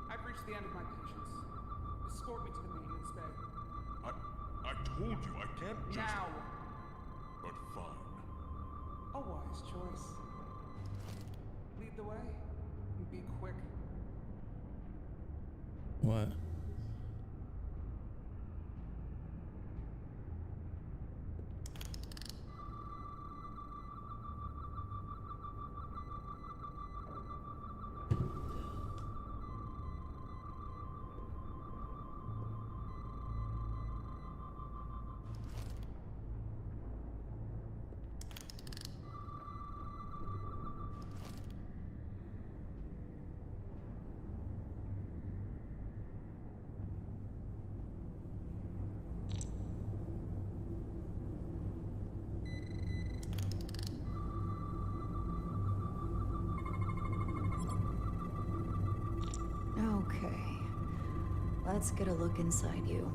I've reached the end of my patience. Escort me to the maintenance bay. I told you, I can't just... Now! But fine. A wise choice. Lead the way, and be quick. What? Okay. Let's get a look inside you.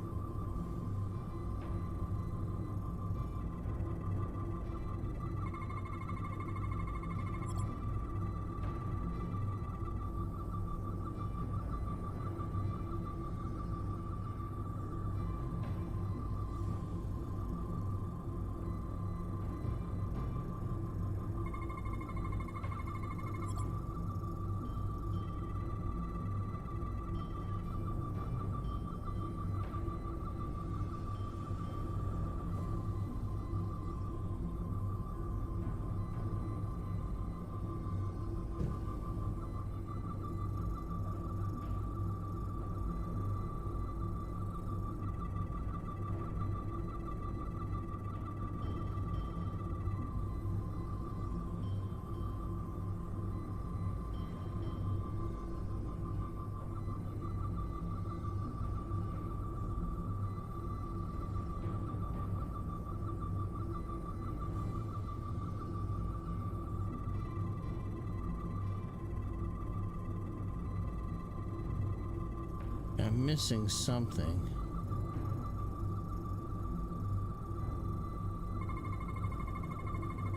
I'm missing something.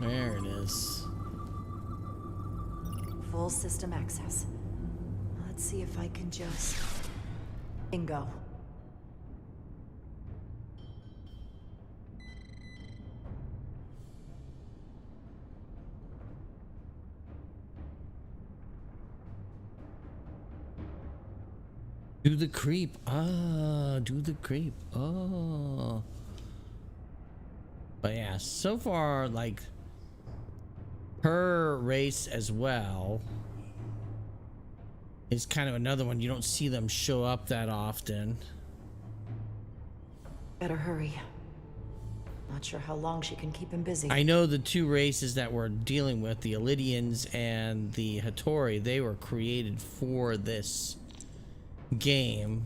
There it is. Full system access. Let's see if I can just... Bingo. Do the creep. Ah, do the creep. Oh. But yeah, so far, like, her race as well is kind of another one. You don't see them show up that often. Better hurry. Not sure how long she can keep him busy. I know the two races that we're dealing with, the Alydians and the Hotori, they were created for this game.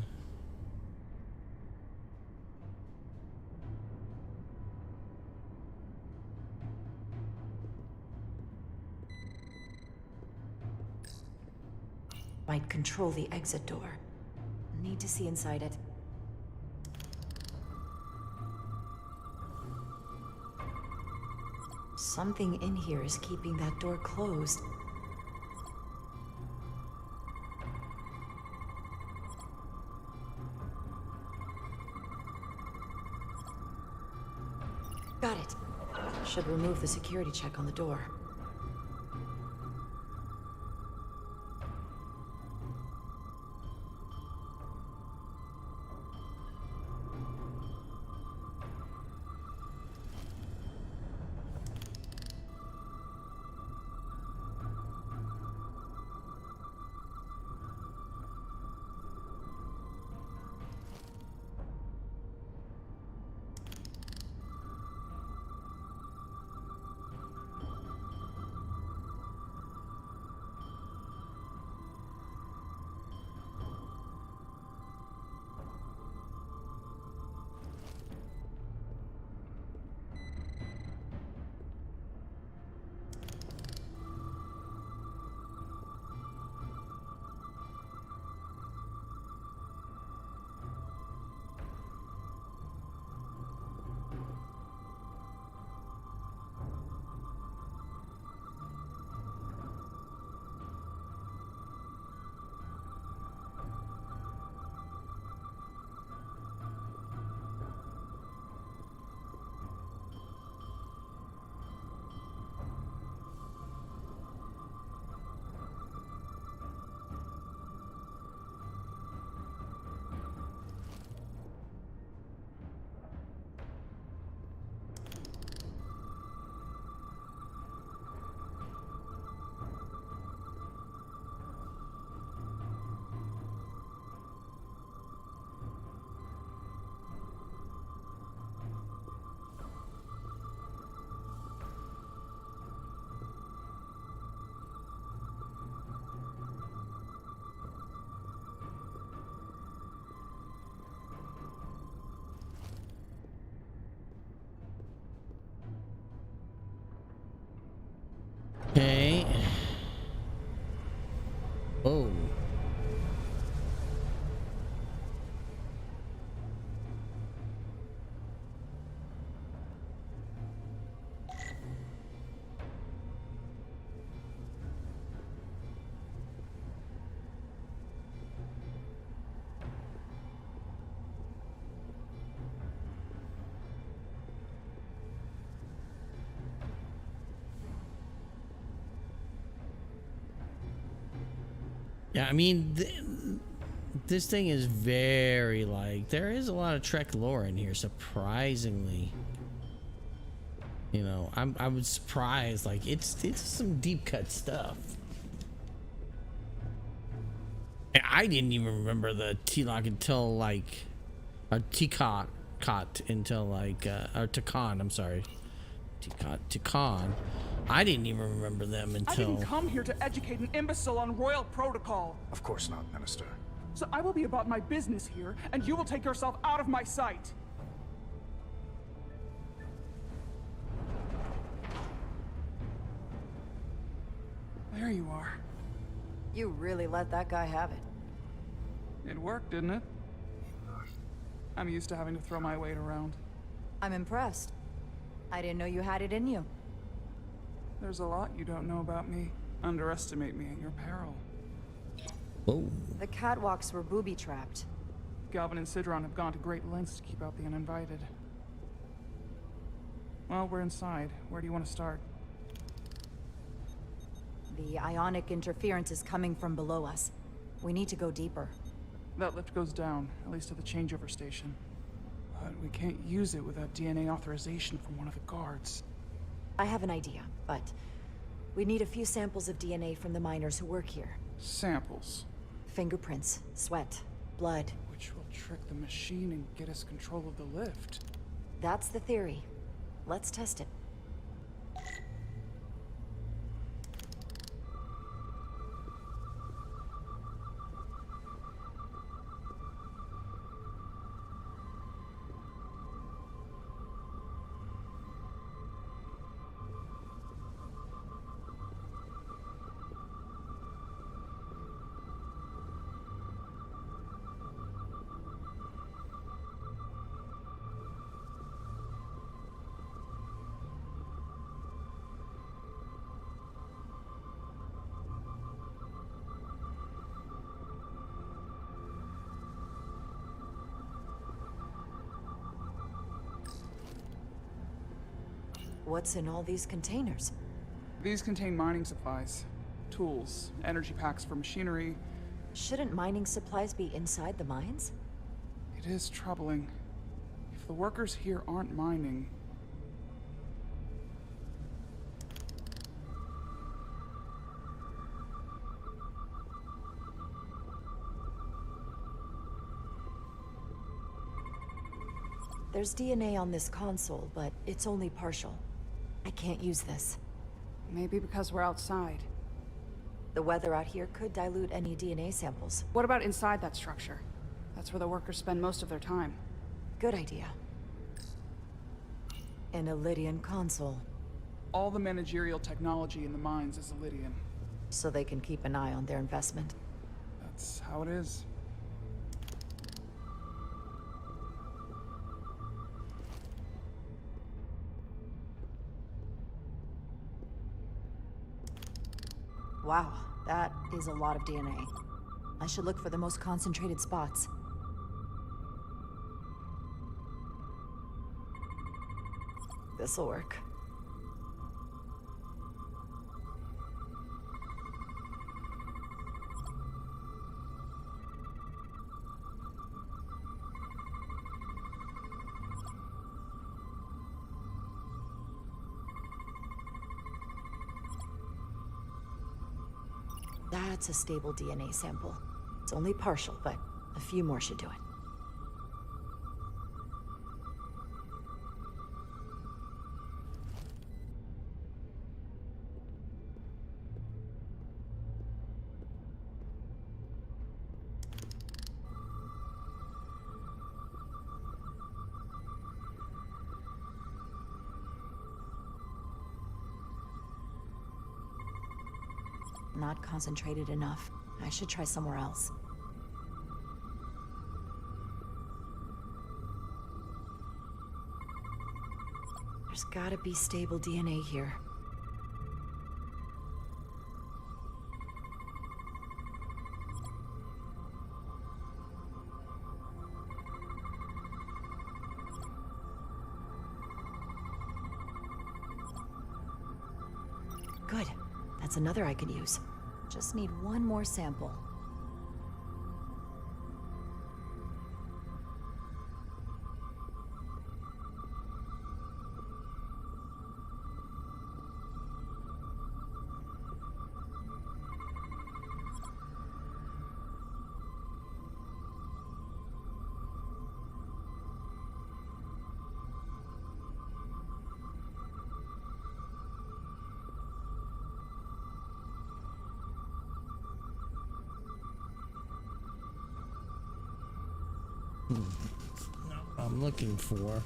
Might control the exit door. Need to see inside it. Something in here is keeping that door closed. Got it. Should remove the security check on the door. Okay. Oh. Yeah, I mean, this thing is very, like, there is a lot of Trek lore in here, surprisingly. You know, I was surprised, like, it's some deep cut stuff. And I didn't even remember the T-Lock until, like, or T-Cot until, like, or Takan, I'm sorry. Takan. I didn't even remember them until... I didn't come here to educate an imbecile on royal protocol. Of course not, Minister. So I will be about my business here, and you will take yourself out of my sight. There you are. You really let that guy have it. It worked, didn't it? I'm used to having to throw my weight around. I'm impressed. I didn't know you had it in you. There's a lot you don't know about me. Underestimate me at your peril. Oh. The catwalks were booby-trapped. Galvin and Sidron have gone to great lengths to keep out the uninvited. Well, we're inside. Where do you want to start? The ionic interference is coming from below us. We need to go deeper. That lift goes down, at least to the changeover station. But we can't use it without DNA authorization from one of the guards. I have an idea, but we need a few samples of DNA from the miners who work here. Samples? Fingerprints, sweat, blood. Which will trick the machine and get us control of the lift. That's the theory. Let's test it. What's in all these containers? These contain mining supplies, tools, energy packs for machinery. Shouldn't mining supplies be inside the mines? It is troubling. If the workers here aren't mining... There's DNA on this console, but it's only partial. I can't use this. Maybe because we're outside. The weather out here could dilute any DNA samples. What about inside that structure? That's where the workers spend most of their time. Good idea. An Alydian console. All the managerial technology in the mines is Alydian. So they can keep an eye on their investment. That's how it is. Wow, that is a lot of DNA. I should look for the most concentrated spots. This'll work. That's a stable DNA sample. It's only partial, but a few more should do it. Not concentrated enough. I should try somewhere else. There's gotta be stable DNA here. Good. That's another I could use. Just need one more sample. I'm looking for.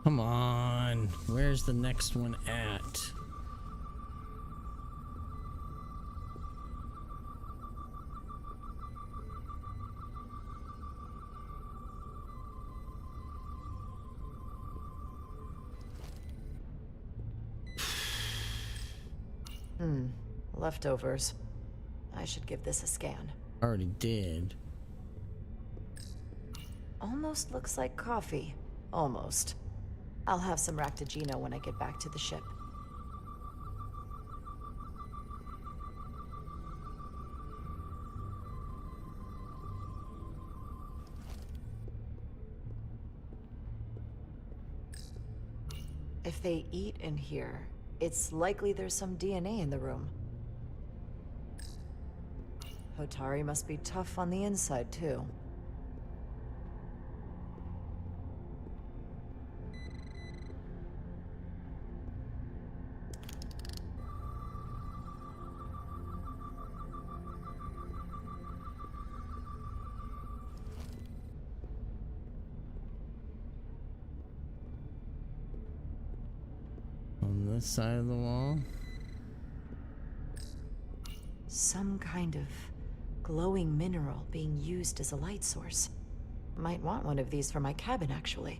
Come on, where's the next one at? Leftovers. I should give this a scan. Already did. Almost looks like coffee. Almost. I'll have some Ractigino when I get back to the ship. If they eat in here, it's likely there's some DNA in the room. Hotori must be tough on the inside, too. On this side of the wall? Some kind of glowing mineral being used as a light source. Might want one of these for my cabin, actually.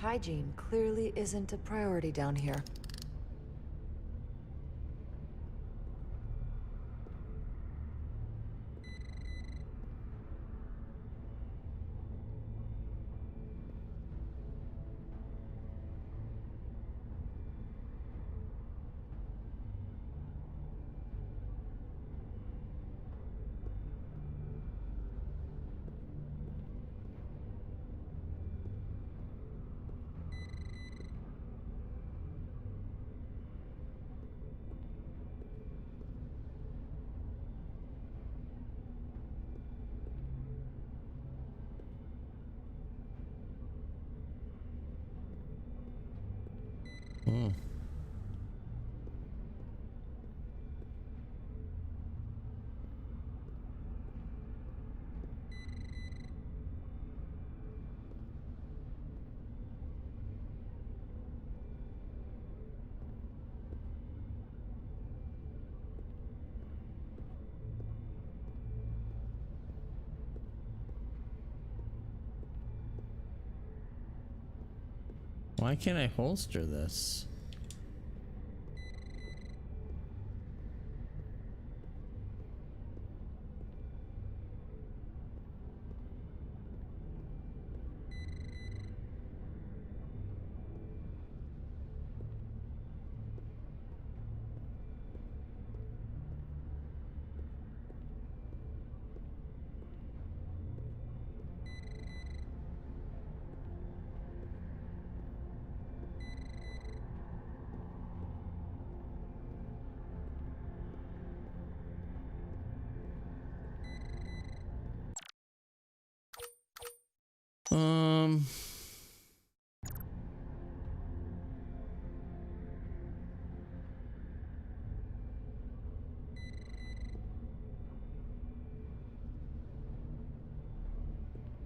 Hygiene clearly isn't a priority down here. Hmm. Why can't I holster this?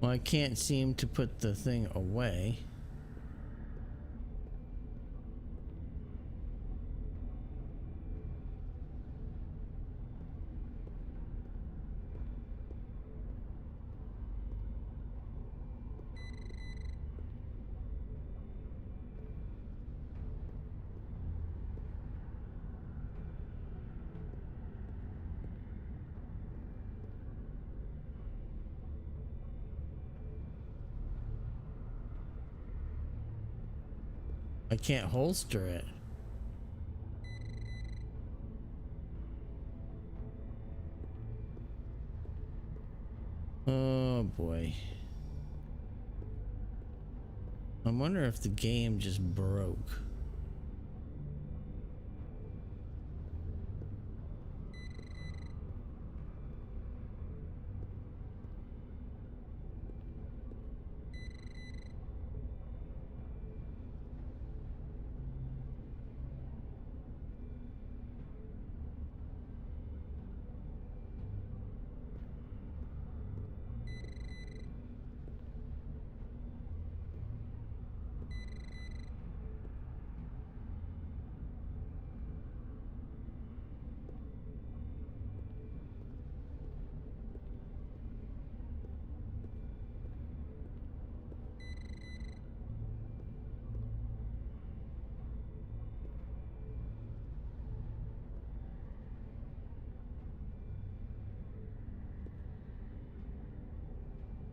Well, I can't seem to put the thing away. I can't holster it. Oh boy. I wonder if the game just broke.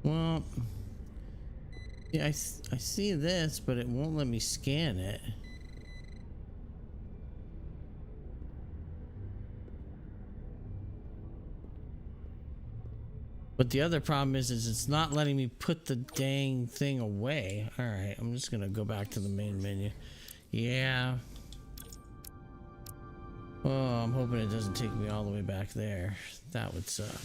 Well, yeah, I see this, but it won't let me scan it. But the other problem is it's not letting me put the dang thing away. All right, I'm just gonna go back to the main menu. Yeah. Oh, I'm hoping it doesn't take me all the way back there. That would suck.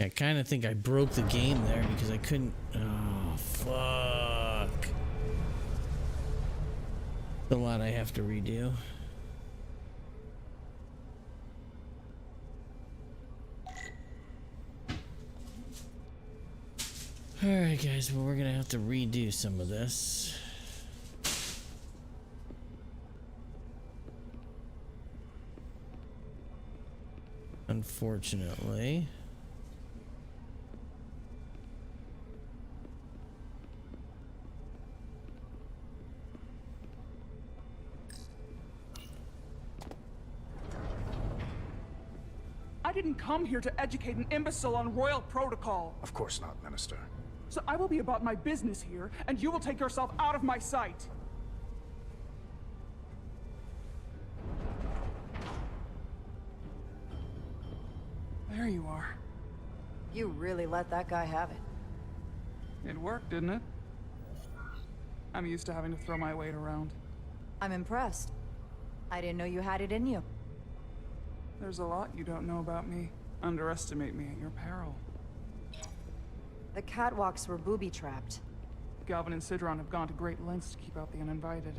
I kind of think I broke the game there because I couldn't. Oh, fuck. A lot I have to redo. Alright guys, well we're gonna have to redo some of this. Unfortunately. I didn't come here to educate an imbecile on royal protocol. Of course not, Minister. So I will be about my business here, and you will take yourself out of my sight. There you are. You really let that guy have it. It worked, didn't it? I'm used to having to throw my weight around. I'm impressed. I didn't know you had it in you. There's a lot you don't know about me. Underestimate me at your peril. The catwalks were booby-trapped. Galvin and Sidron have gone to great lengths to keep out the uninvited.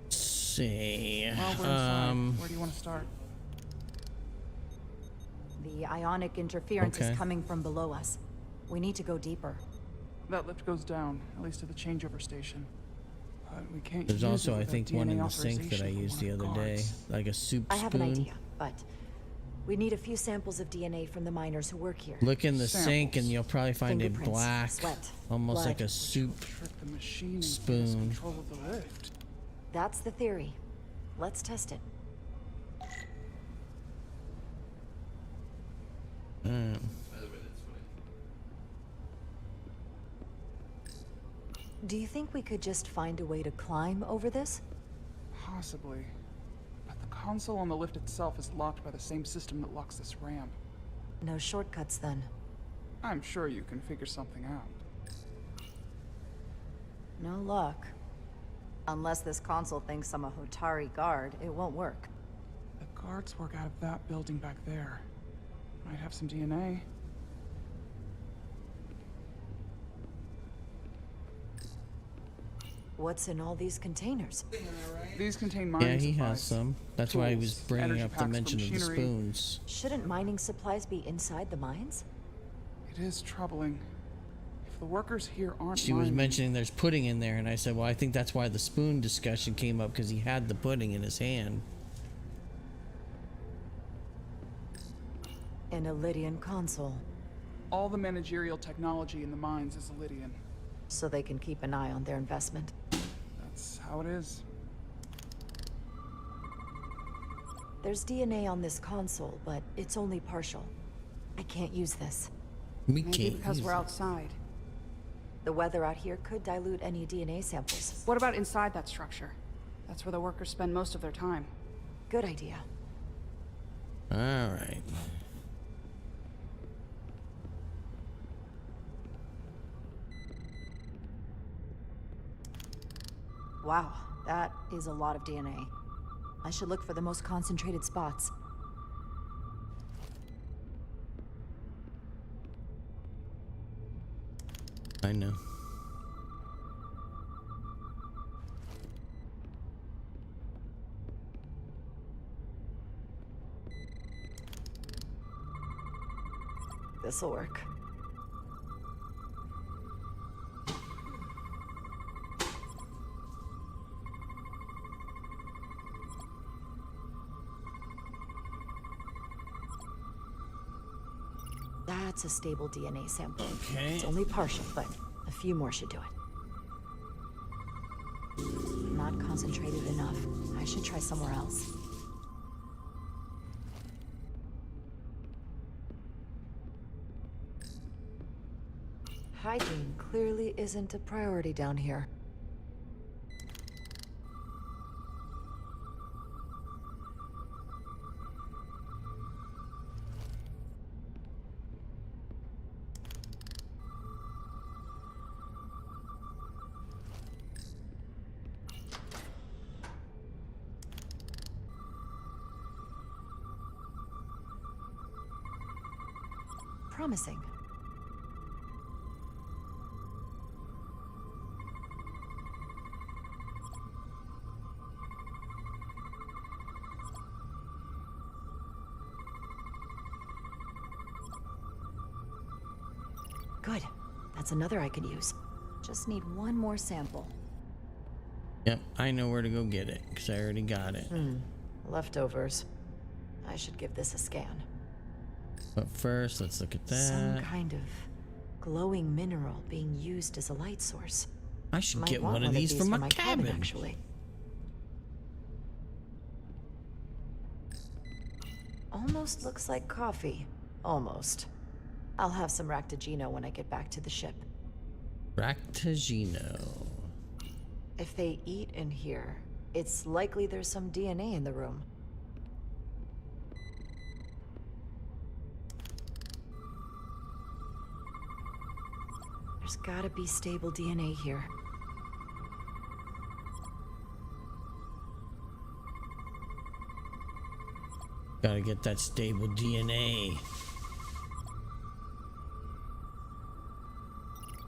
See. Well, we're inside. Where do you want to start? The ionic interference is coming from below us. We need to go deeper. That lift goes down, at least to the changeover station. But we can't There's use also, it I think, without one in DNA the sink that I authorization used from the one other of day. guards. Like a soup I spoon. have an idea, but we need a few samples of DNA from the miners who work here. Look in the sink and you'll probably find it Fingerprints, black. sweat, Almost blood. like a soup The machine and spoon. control of the lift. That's the theory. Let's test it. Do you think we could just find a way to climb over this? Possibly. But the console on the lift itself is locked by the same system that locks this ramp. No shortcuts then. I'm sure you can figure something out. No luck. Unless this console thinks I'm a Hotori guard, it won't work. The guards work out of that building back there. Might have some DNA. What's in all these containers? These contain mining Yeah, he supplies. has some. That's why he was Tools, bringing energy up the packs for mention of the machinery. spoons. Shouldn't mining supplies be inside the mines? It is troubling. If the workers here aren't She was mining, mentioning there's pudding in there, and I said, well, I think that's why the spoon discussion came up, because he had the pudding in his hand. An Alydian console. all the managerial technology in the mines is Alydian. So they can keep an eye on their investment. That's how it is. There's DNA on this console, but it's only partial. I can't use this. Maybe because we're outside. The weather out here could dilute any DNA samples. What about inside that structure? That's where the workers spend most of their time. Good idea. All right. Wow, that is a lot of DNA. I should look for the most concentrated spots. I know. This'll work. That's a stable DNA sample. Okay. It's only partial, but a few more should do it. Not concentrated enough. I should try somewhere else. Hygiene clearly isn't a priority down here. Promising. Good. That's another I could use. Just need one more sample. Yep, I know where to go get it, because I already got it. Leftovers. I should give this a scan. But first, let's look at that. Some kind of glowing mineral being used as a light source. I should Might get want one of these for my cabin. actually. Almost looks like coffee. Almost. I'll have some Ractagino when I get back to the ship. Ractagino. If they eat in here, it's likely there's some DNA in the room. There's gotta be stable DNA here. Gotta get that stable DNA.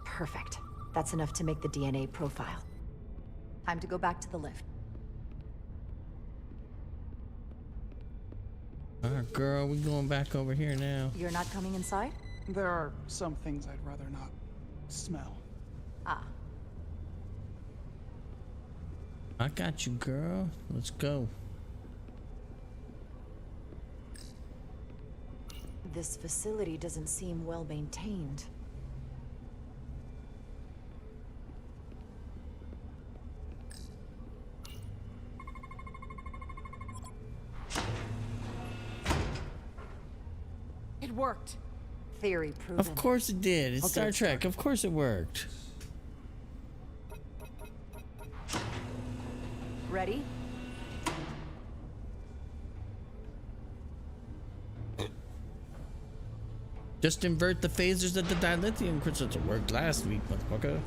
Perfect. That's enough to make the DNA profile. Time to go back to the lift. Alright, girl, we going back over here now. You're not coming inside? There are some things I'd rather not smell. Ah. I got you, girl. Let's go. This facility doesn't seem well maintained. It worked. Theory proven. Of course it did. It's Okay, Star Trek. Of course it worked. Ready? Just invert the phasers at the dilithium crystals. It worked last week, motherfucker.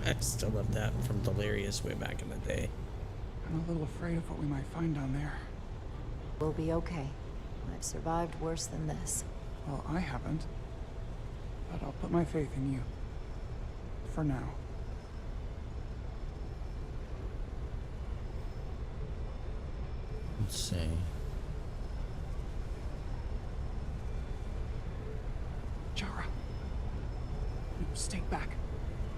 I still love that from Delirious way back in the day. I'm a little afraid of what we might find down there. We'll be okay. I've survived worse than this. Well, I haven't. But I'll put my faith in you. For now. Let's see. Jara. No, stay back.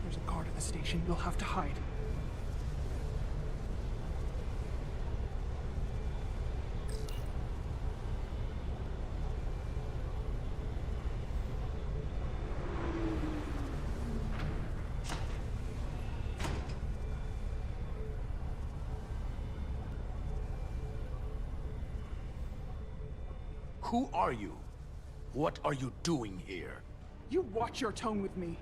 There's a guard at the station. You'll have to hide. Who are you? What are you doing here? You watch your tone with me.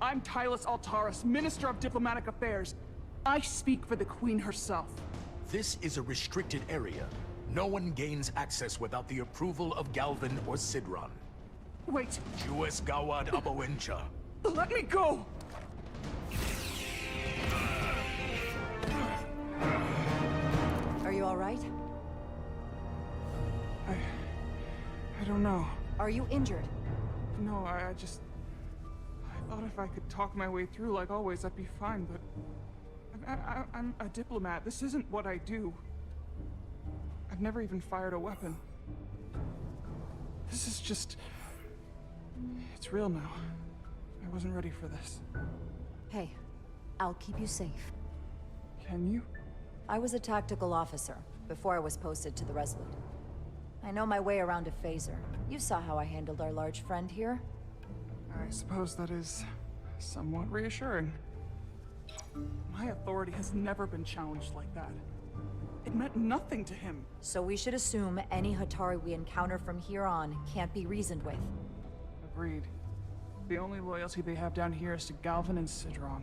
I'm Tylus Altaris, Minister of Diplomatic Affairs. I speak for the Queen herself. This is a restricted area. No one gains access without the approval of Galvin or Sidron. Wait. Jues Gawad Abawincha. Let me go! Are you all right? I don't know. Are you injured? No, I thought if I could talk my way through like always, I'd be fine, but... I'm a diplomat. This isn't what I do. I've never even fired a weapon. This is just... It's real now. I wasn't ready for this. Hey, I'll keep you safe. Can you? I was a tactical officer before I was posted to the Resolute. I know my way around a phaser. You saw how I handled our large friend here. I suppose that is somewhat reassuring. My authority has never been challenged like that. It meant nothing to him. So we should assume any Hotori we encounter from here on can't be reasoned with. Agreed. The only loyalty they have down here is to Galvin and Sidron.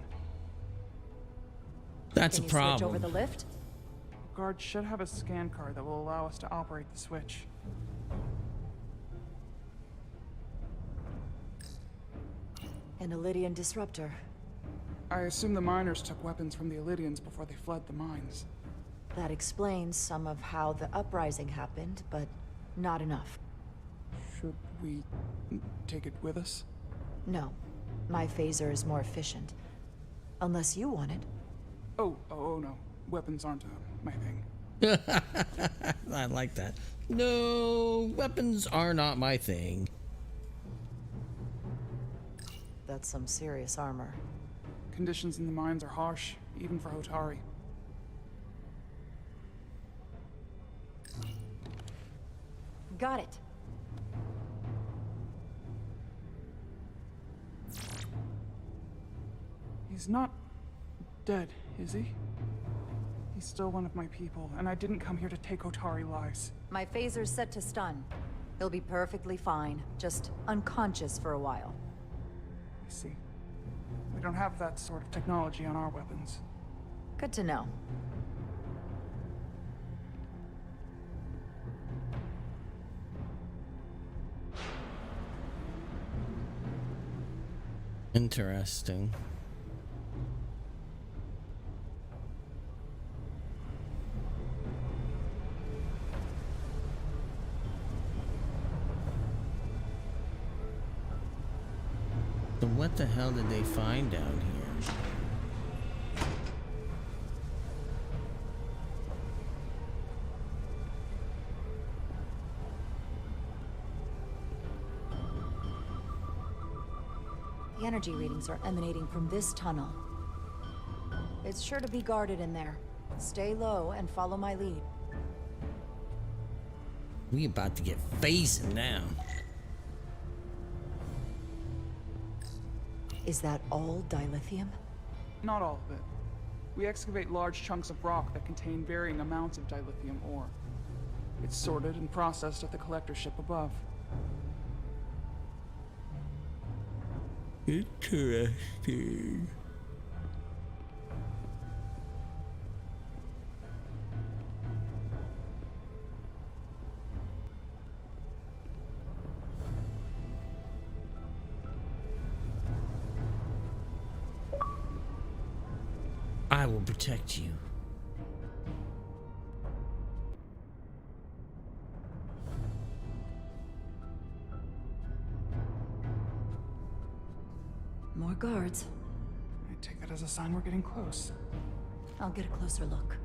That's a Can you switch over problem. the lift? Guard should have a scan card that will allow us to operate the switch. An Alydian disruptor. I assume the miners took weapons from the Alydians before they fled the mines. That explains some of how the uprising happened, but not enough. Should we take it with us? No. My phaser is more efficient. Unless you want it. Oh no. Weapons aren't my thing. I like that. No, weapons are not my thing. That's some serious armor. Conditions in the mines are harsh, even for Hotori. Got it. He's not dead, is he? He's still one of my people, and I didn't come here to take Hotori lives. My phaser's set to stun. He'll be perfectly fine, just unconscious for a while. I see. We don't have that sort of technology on our weapons. Good to know. Interesting. So what the hell did they find down here? The energy readings are emanating from this tunnel. It's sure to be guarded in there. Stay low and follow my lead. We about to get phasing now. Is that all dilithium? Not all of it. We excavate large chunks of rock that contain varying amounts of dilithium ore. It's sorted and processed at the collector ship above. Interesting. I will protect you. More guards. I take that as a sign we're getting close. I'll get a closer look.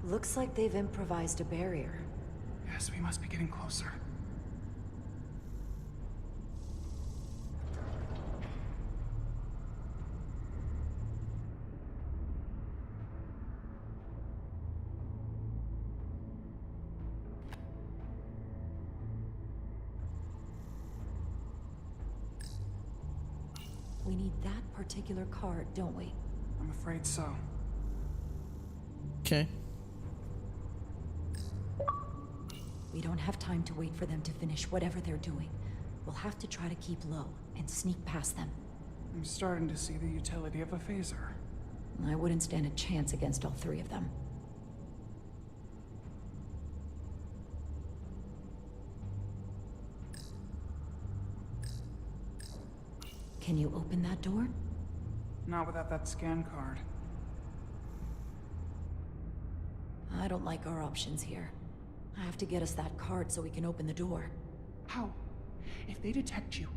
Looks like they've improvised a barrier. Yes, we must be getting closer. We need that particular card, don't we? I'm afraid so. Okay. We don't have time to wait for them to finish whatever they're doing. We'll have to try to keep low and sneak past them. I'm starting to see the utility of a phaser. I wouldn't stand a chance against all three of them. Can you open that door? Not without that scan card. I don't like our options here. I have to get us that card so we can open the door. How? If they detect you,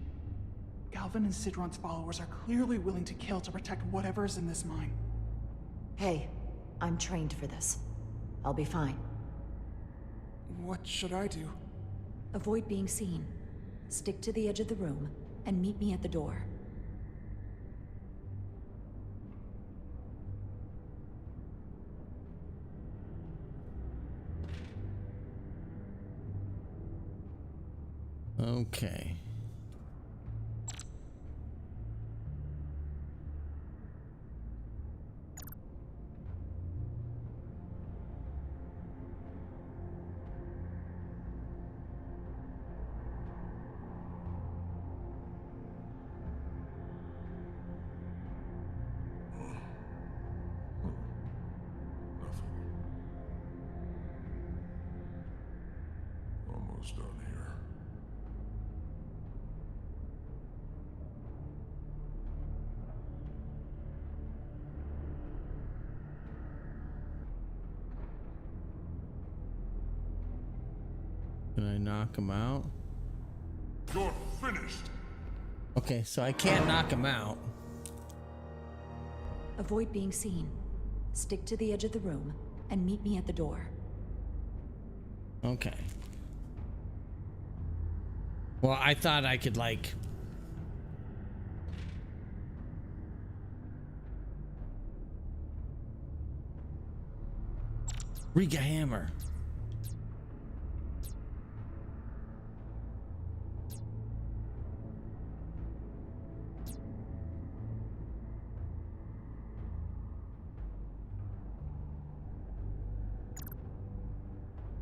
Galvin and Sidron's followers are clearly willing to kill to protect whatever's in this mine. Hey, I'm trained for this. I'll be fine. What should I do? Avoid being seen. Stick to the edge of the room, and meet me at the door. Okay. Can I knock him out? You're finished. Okay, so I can't knock him out. Avoid being seen. Stick to the edge of the room and meet me at the door. Okay. Well, I thought I could, like... Riga hammer.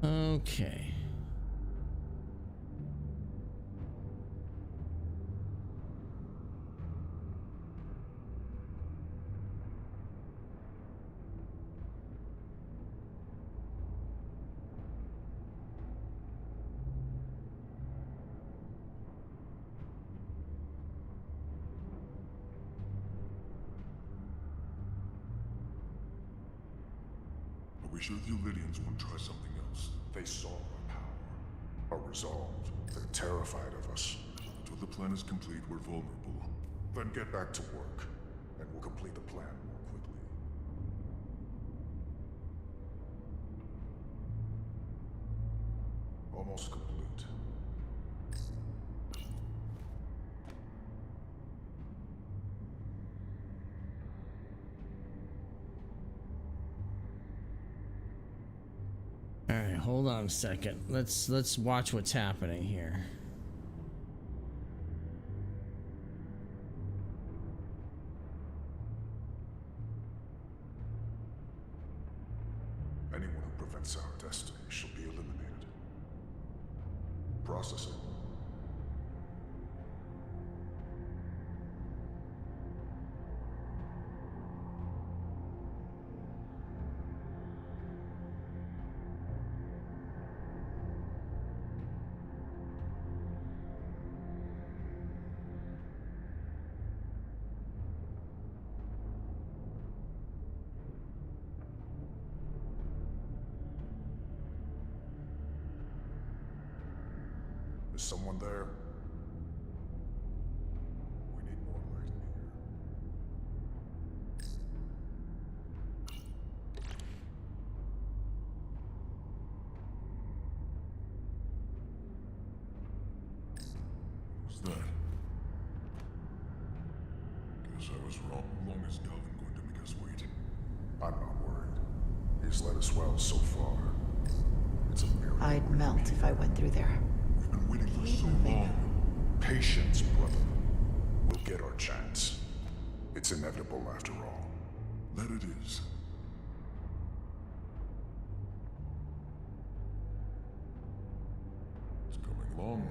Okay. Are we sure the Alydians won't try something else? They saw our power, our resolve. They're terrified of us. Until the plan is complete, we're vulnerable. Then get back to work, and we'll complete the plan more quickly. Almost complete. All right, hold on a second. Let's watch what's happening here. Anyone who prevents our destiny shall be eliminated. Processing. Is someone there? We need more light in here. Who's that? Guess I was wrong. How long is Galvin going to make us wait? I'm not worried. He's led us well so far. It's a miracle. I'd melt if I went through there. We've been waiting for so long. Patience, brother. We'll get our chance. It's inevitable after all. That it is. It's coming along.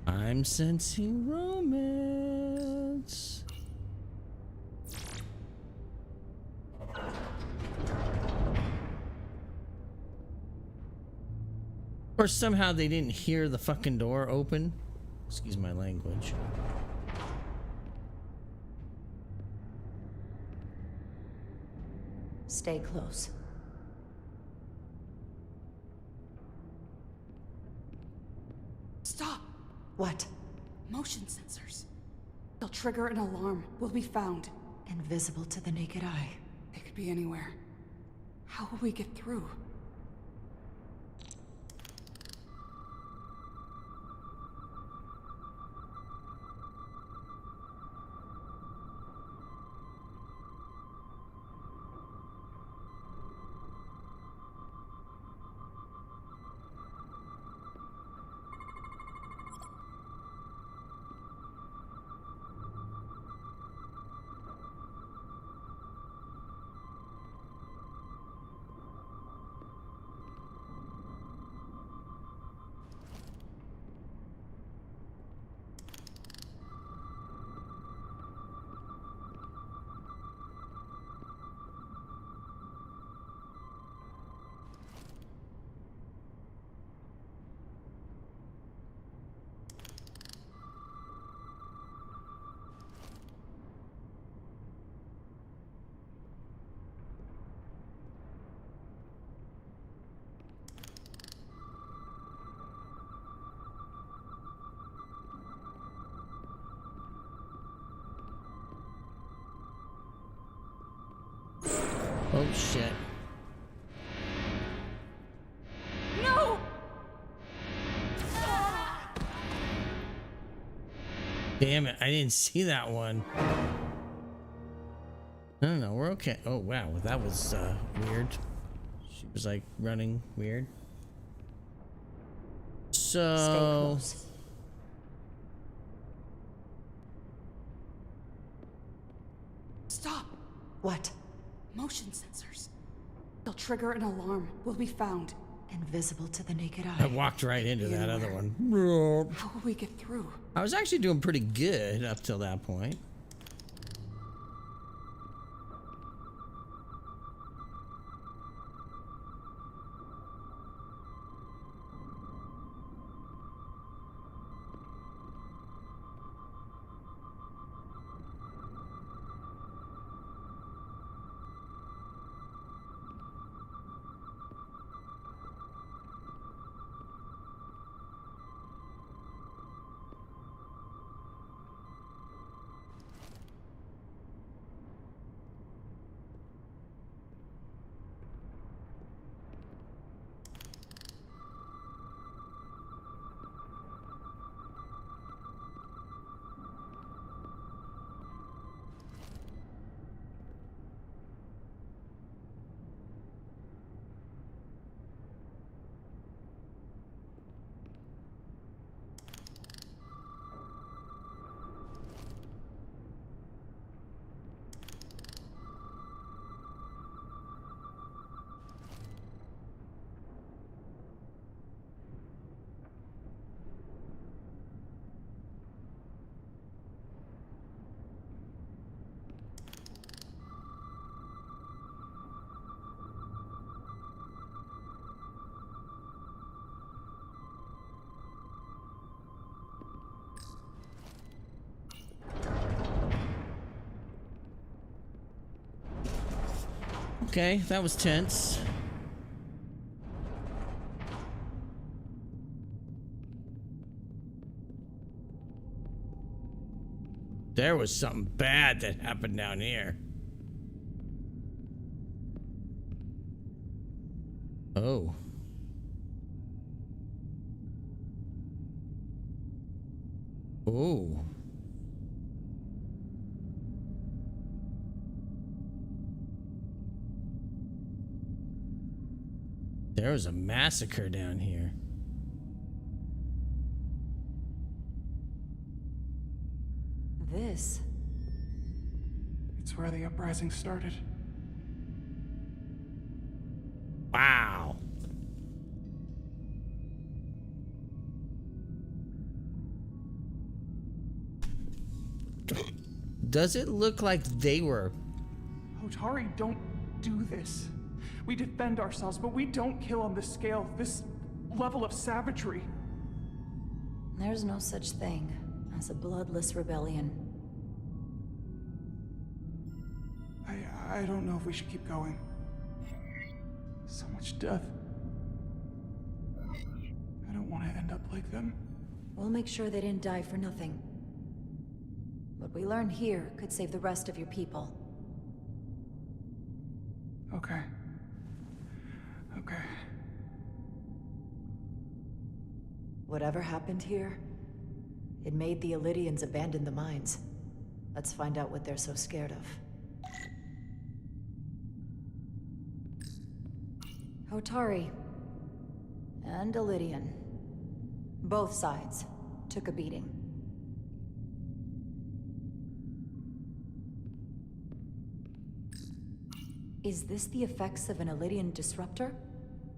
I'm sensing romance. Or somehow they didn't hear the fucking door open. Excuse my language. Stay close. Stop! What? Motion sensors. They'll trigger an alarm. We'll be found. Invisible to the naked eye. They could be anywhere. How will we get through? Oh shit. No! Damn it, I didn't see that one. No, we're okay. Oh wow, that was weird. She was like running weird. So Stay close. Stop! What? Motion sensors. They'll trigger an alarm. We'll be found. Invisible to the naked eye. I walked right into that other one. How will we get through? I was actually doing pretty good up till that point. Okay, that was tense. There was something bad that happened down here. Oh. Oh. There was a massacre down here. This? It's where the uprising started. Wow. Does it look like they were... Hotori don't do this. We defend ourselves, but we don't kill on this scale, this level of savagery. There's no such thing as a bloodless rebellion. I don't know if we should keep going. So much death. I don't want to end up like them. We'll make sure they didn't die for nothing. What we learn here could save the rest of your people. Okay. Okay. Whatever happened here, it made the Alydians abandon the mines. Let's find out what they're so scared of. Hotori and Alydian. Both sides took a beating. Is this the effects of an Alydian disruptor?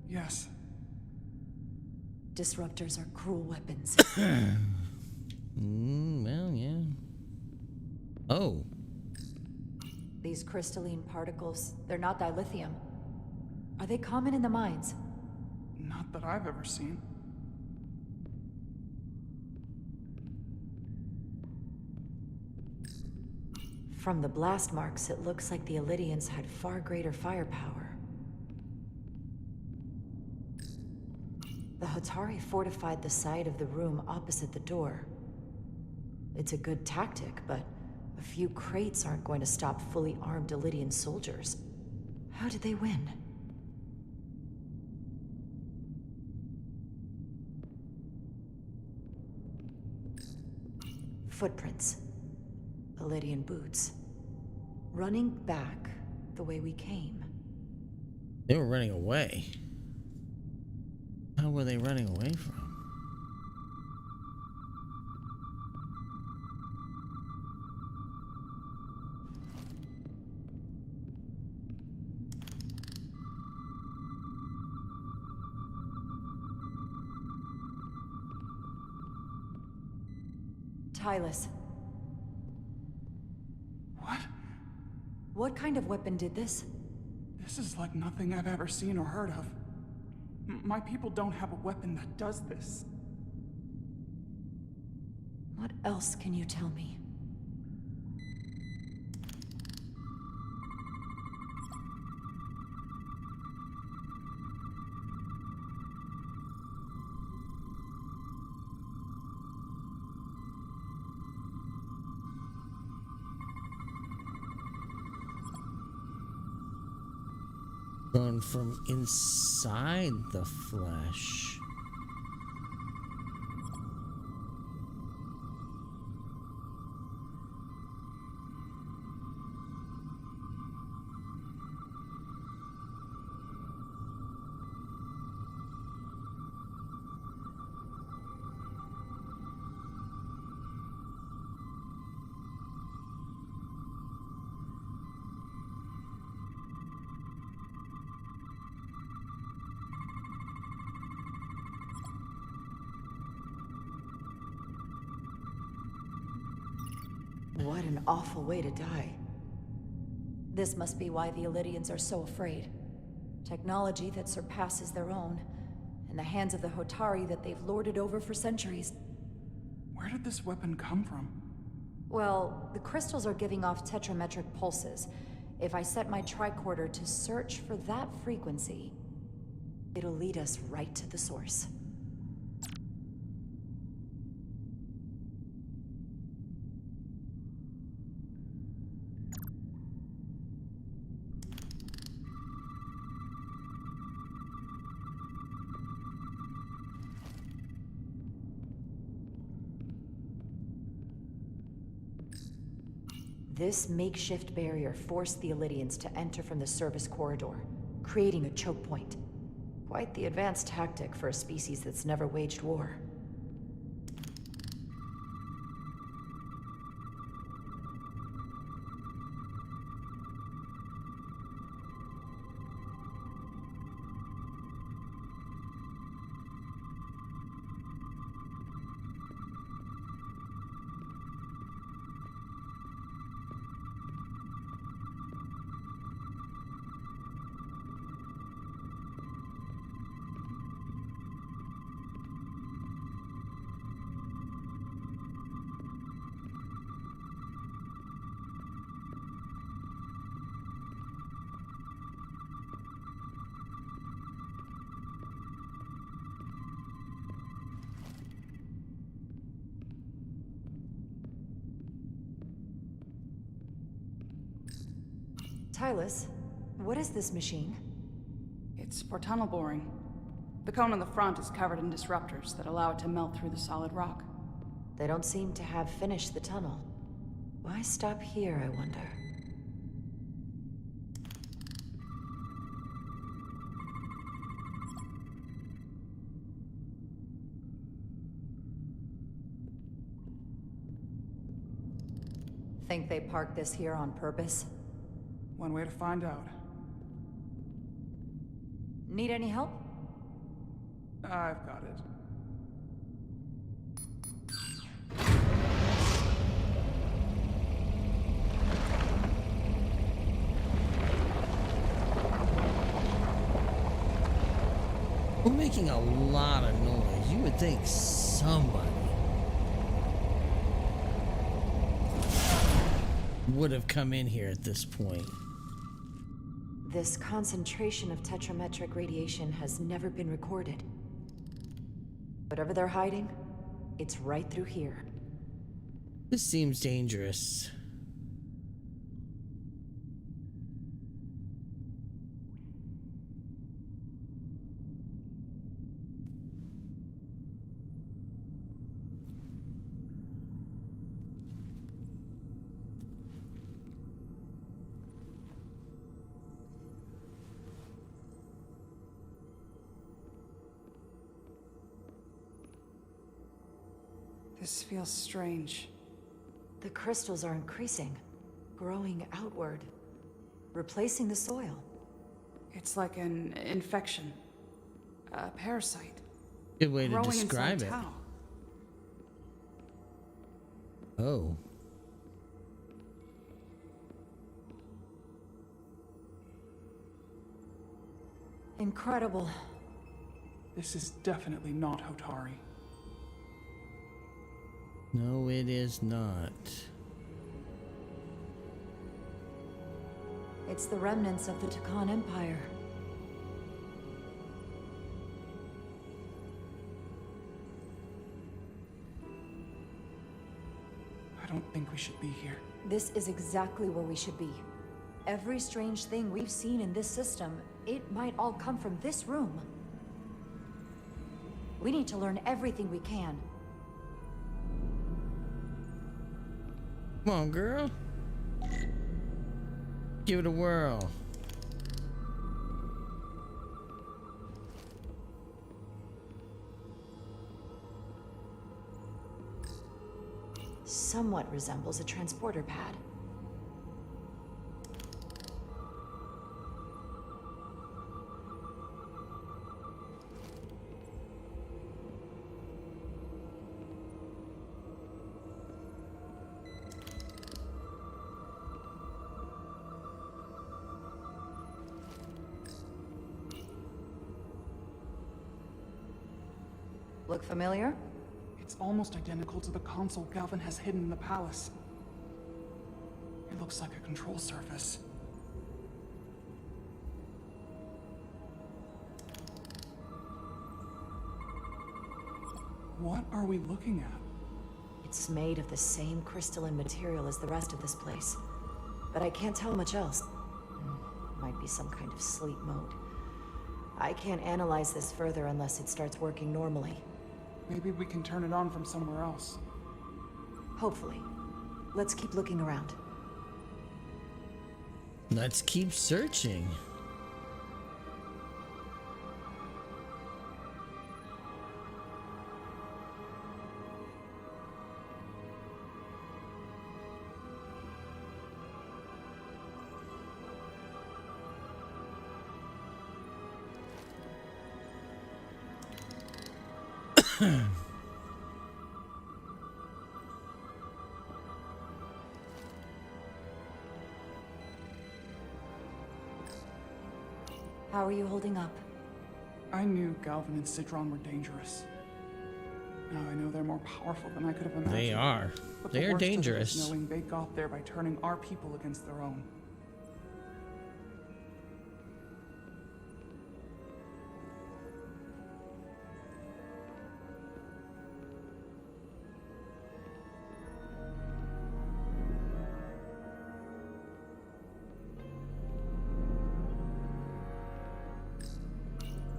Yes. Disruptors are cruel weapons. Well, yeah. Oh. These crystalline particles, they're not dilithium. Are they common in the mines? Not that I've ever seen. From the blast marks, it looks like the Alydians had far greater firepower. The Hotori fortified the side of the room opposite the door. It's a good tactic, but a few crates aren't going to stop fully armed Alydian soldiers. How did they win? Footprints. Alydian boots. Running back the way we came. They were running away. How were they running away from? Tylus. What? What kind of weapon did this? This is like nothing I've ever seen or heard of. My people don't have a weapon that does this. What else can you tell me? Grown from inside the flesh. What an awful way to die. This must be why the Alydians are so afraid. Technology that surpasses their own, in the hands of the Hotori that they've lorded over for centuries. Where did this weapon come from? Well, the crystals are giving off tetrametric pulses. If I set my tricorder to search for that frequency, it'll lead us right to the source. This makeshift barrier forced the Alydians to enter from the service corridor, creating a choke point. Quite the advanced tactic for a species that's never waged war. Tylus, what is this machine? It's for tunnel boring. The cone on the front is covered in disruptors that allow it to melt through the solid rock. They don't seem to have finished the tunnel. Why stop here, I wonder? Think they parked this here on purpose? One way to find out. Need any help? I've got it. We're making a lot of noise. You would think somebody would have come in here at this point. This concentration of tetrametric radiation has never been recorded. Whatever they're hiding, it's right through here. This seems dangerous. This feels strange. The crystals are increasing, growing outward, replacing the soil. It's like an infection. A parasite. Good way to Growing describe inside it. Tau. Oh. Incredible. This is definitely not Hotori. No, it is not. It's the remnants of the Takan Empire. I don't think we should be here. This is exactly where we should be. Every strange thing we've seen in this system, it might all come from this room. We need to learn everything we can. Come on, girl. Give it a whirl. Somewhat resembles a transporter pad. Look familiar? It's almost identical to the console Galvin has hidden in the palace. It looks like a control surface. What are we looking at? It's made of the same crystalline material as the rest of this place. But I can't tell much else. Might be some kind of sleep mode. I can't analyze this further unless it starts working normally. Maybe we can turn it on from somewhere else. Hopefully. Let's keep looking around. Let's keep searching. How are you holding up? I knew Galvin and Sidron were dangerous. Now I know they're more powerful than I could have imagined. They are. But They the are worst of it is dangerous. knowing they got there by turning our people against their own.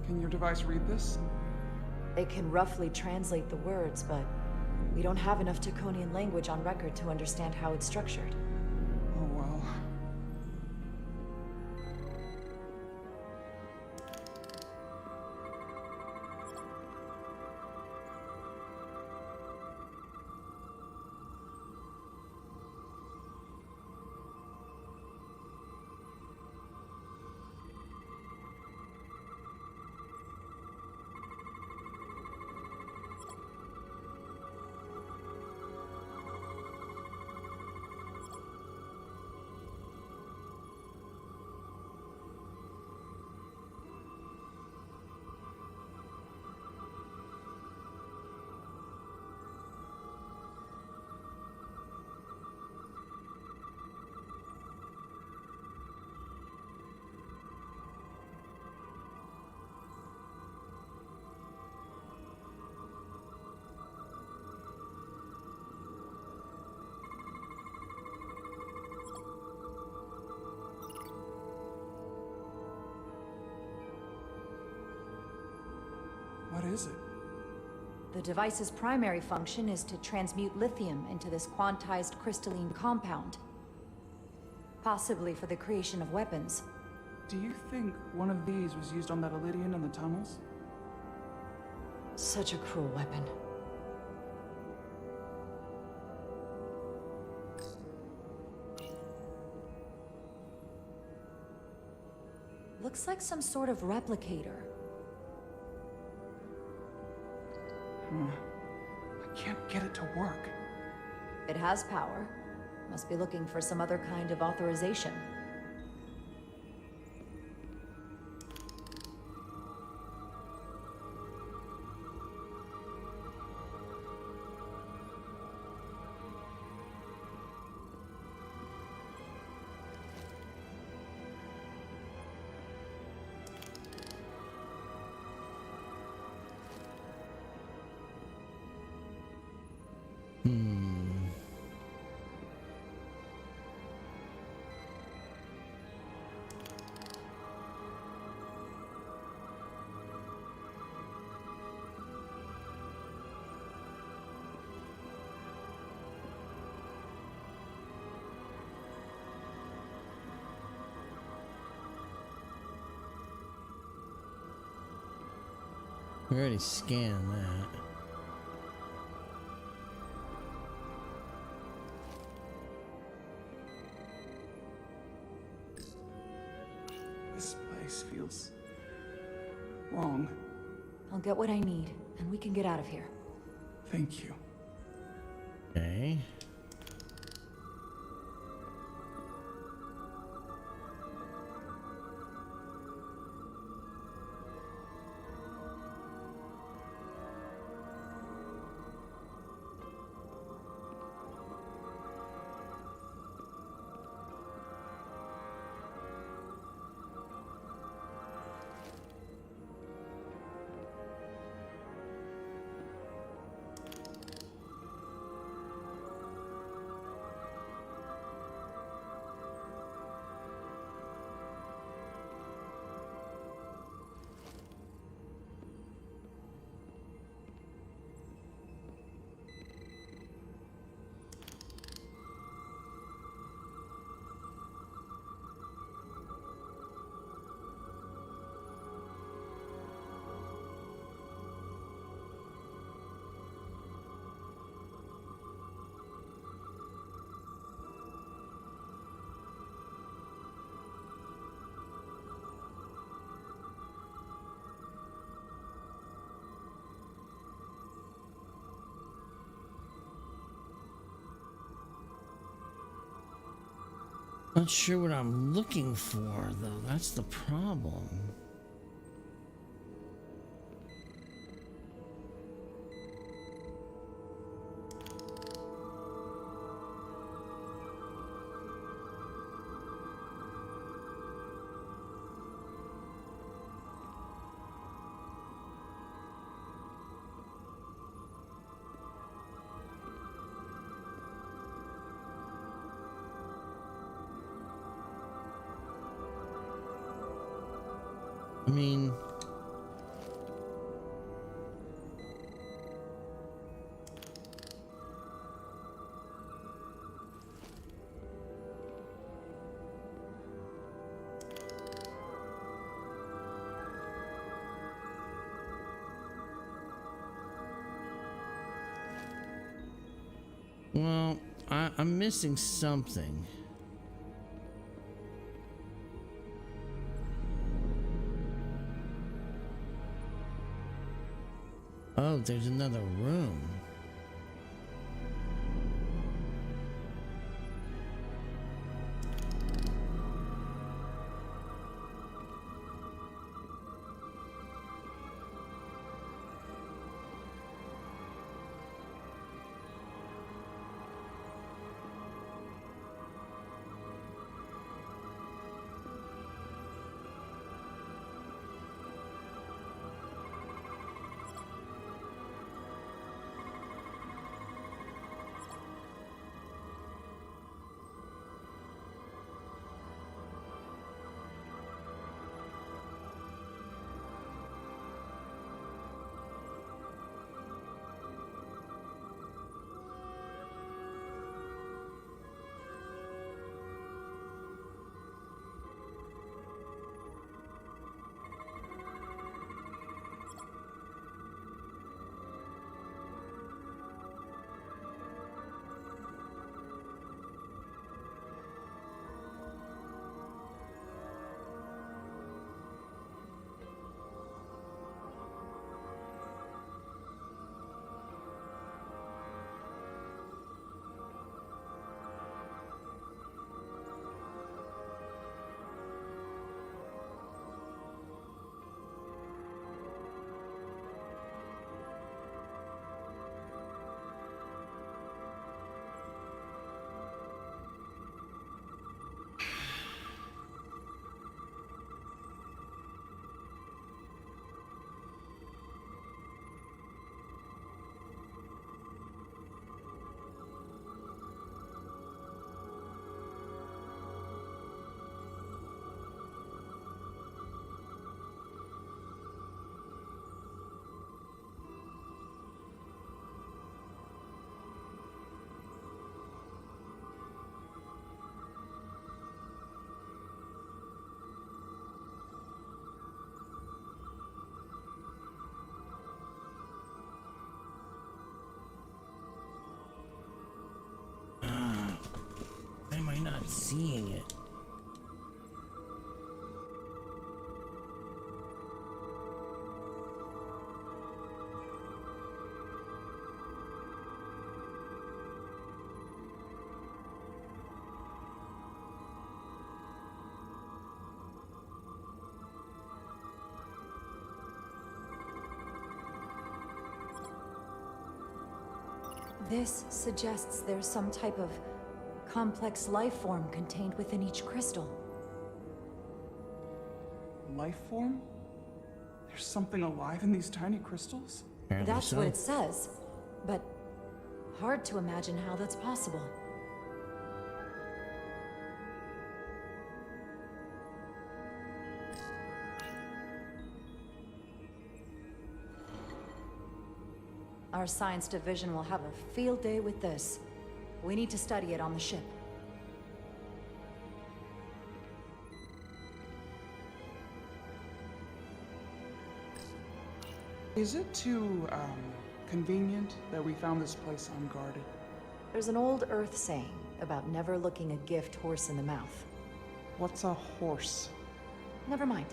Can your device read this? It can roughly translate the words, but we don't have enough Taconian language on record to understand how it's structured. Oh well. What is it? The device's primary function is to transmute lithium into this quantized crystalline compound. Possibly for the creation of weapons. Do you think one of these was used on that Alydian in the tunnels? Such a cruel weapon. Looks like some sort of replicator. I can't get it to work. It has power. Must be looking for some other kind of authorization. We already scanned that. This place feels wrong. I'll get what I need, and we can get out of here. Thank you. Okay. Not sure what I'm looking for, though. That's the problem. I mean, well, I'm missing something. Oh, there's another room. not seeing it. This suggests there's some type of complex life form contained within each crystal. Life form? There's something alive in these tiny crystals? Apparently That's so. what it says, but hard to imagine how that's possible. Our science division will have a field day with this. We need to study it on the ship. Is it too, convenient that we found this place unguarded? There's an old Earth saying about never looking a gift horse in the mouth. What's a horse? Never mind.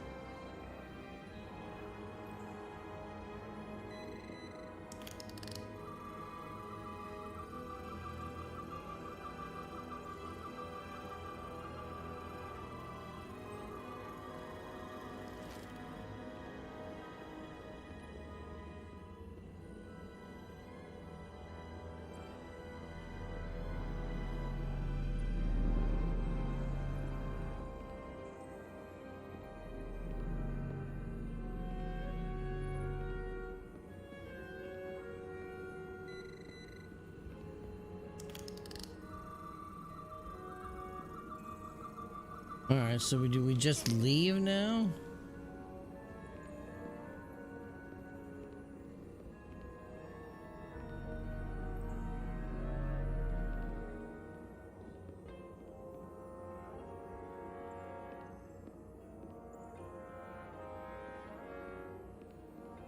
Alright, so do we just leave now?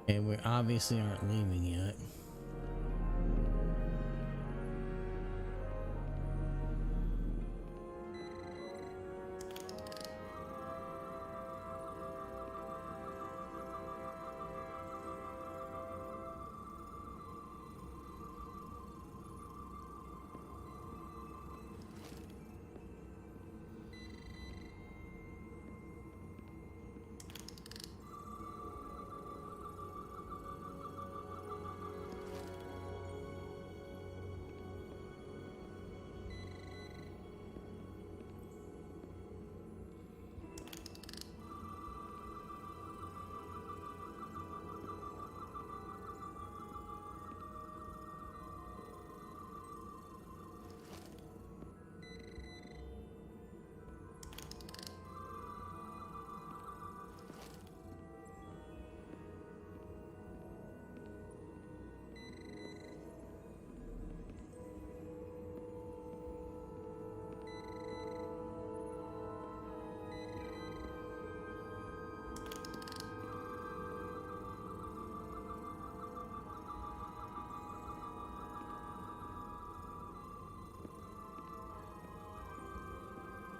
Okay, we obviously aren't leaving yet.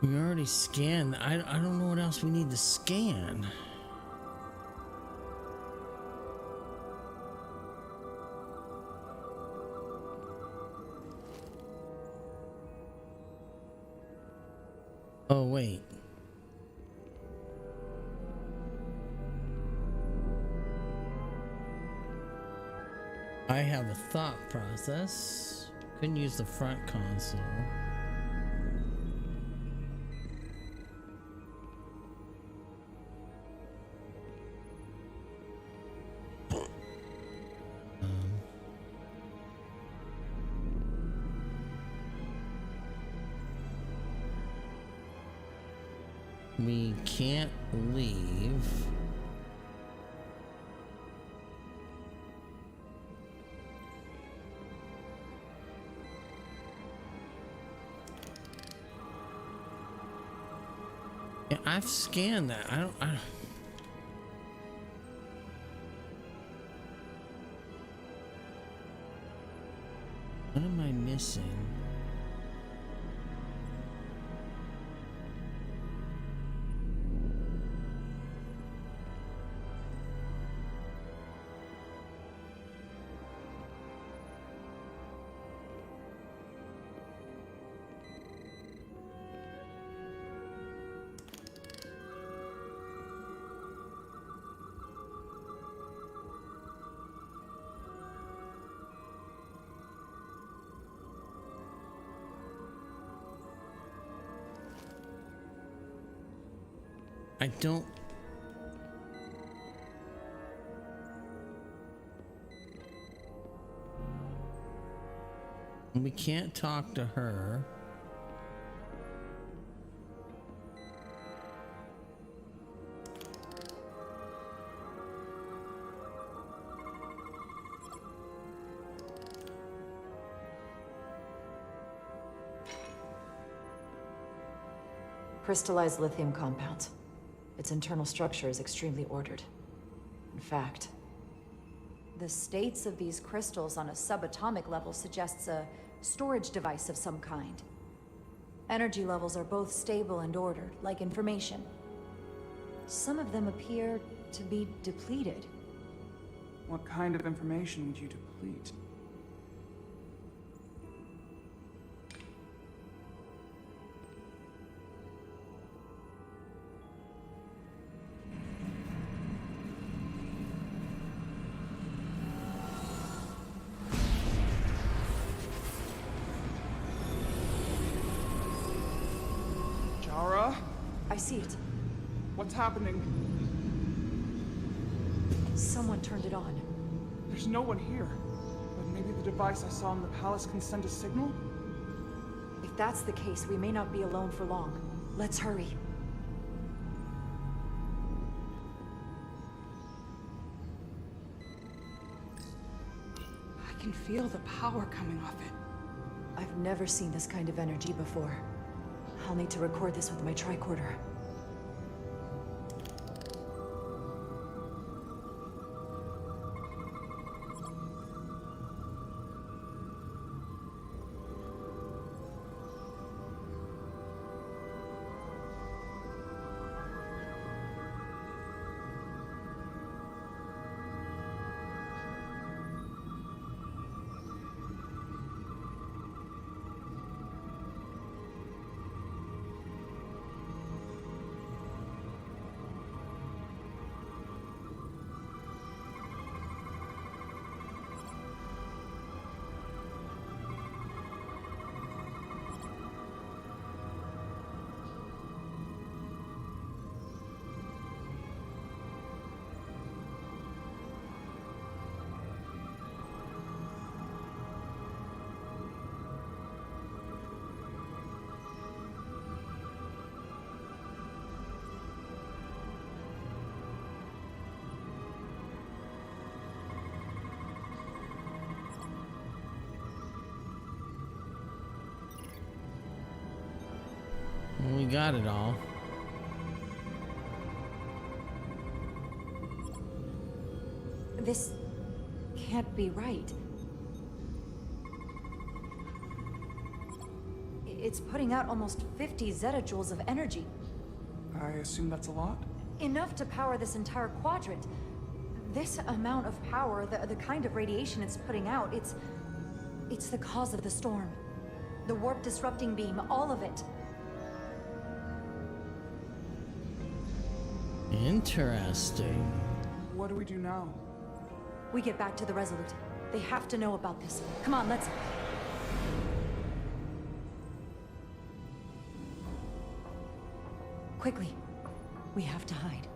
We already scanned. I don't know what else we need to scan. Oh, wait. I have a thought process. Couldn't use the front console. We can't leave. Yeah, I've scanned that. I don't what am I missing? I don't... We can't talk to her. Crystallized lithium compound. Its internal structure is extremely ordered. In fact, the states of these crystals on a subatomic level suggests a storage device of some kind. Energy levels are both stable and ordered, like information. Some of them appear to be depleted. What kind of information would you deplete? I see it. What's happening? Someone turned it on. There's no one here. But maybe the device I saw in the palace can send a signal? If that's the case, we may not be alone for long. Let's hurry. I can feel the power coming off it. I've never seen this kind of energy before. I'll need to record this with my tricorder. We got it all. This can't be right. It's putting out almost 50 zettajoules of energy. I assume that's a lot? Enough to power this entire quadrant. This amount of power, the kind of radiation it's putting out, it's the cause of the storm. The warp disrupting beam, all of it. Interesting. What do we do now? We get back to the Resolute. They have to know about this. Come on, let's... Quickly. We have to hide.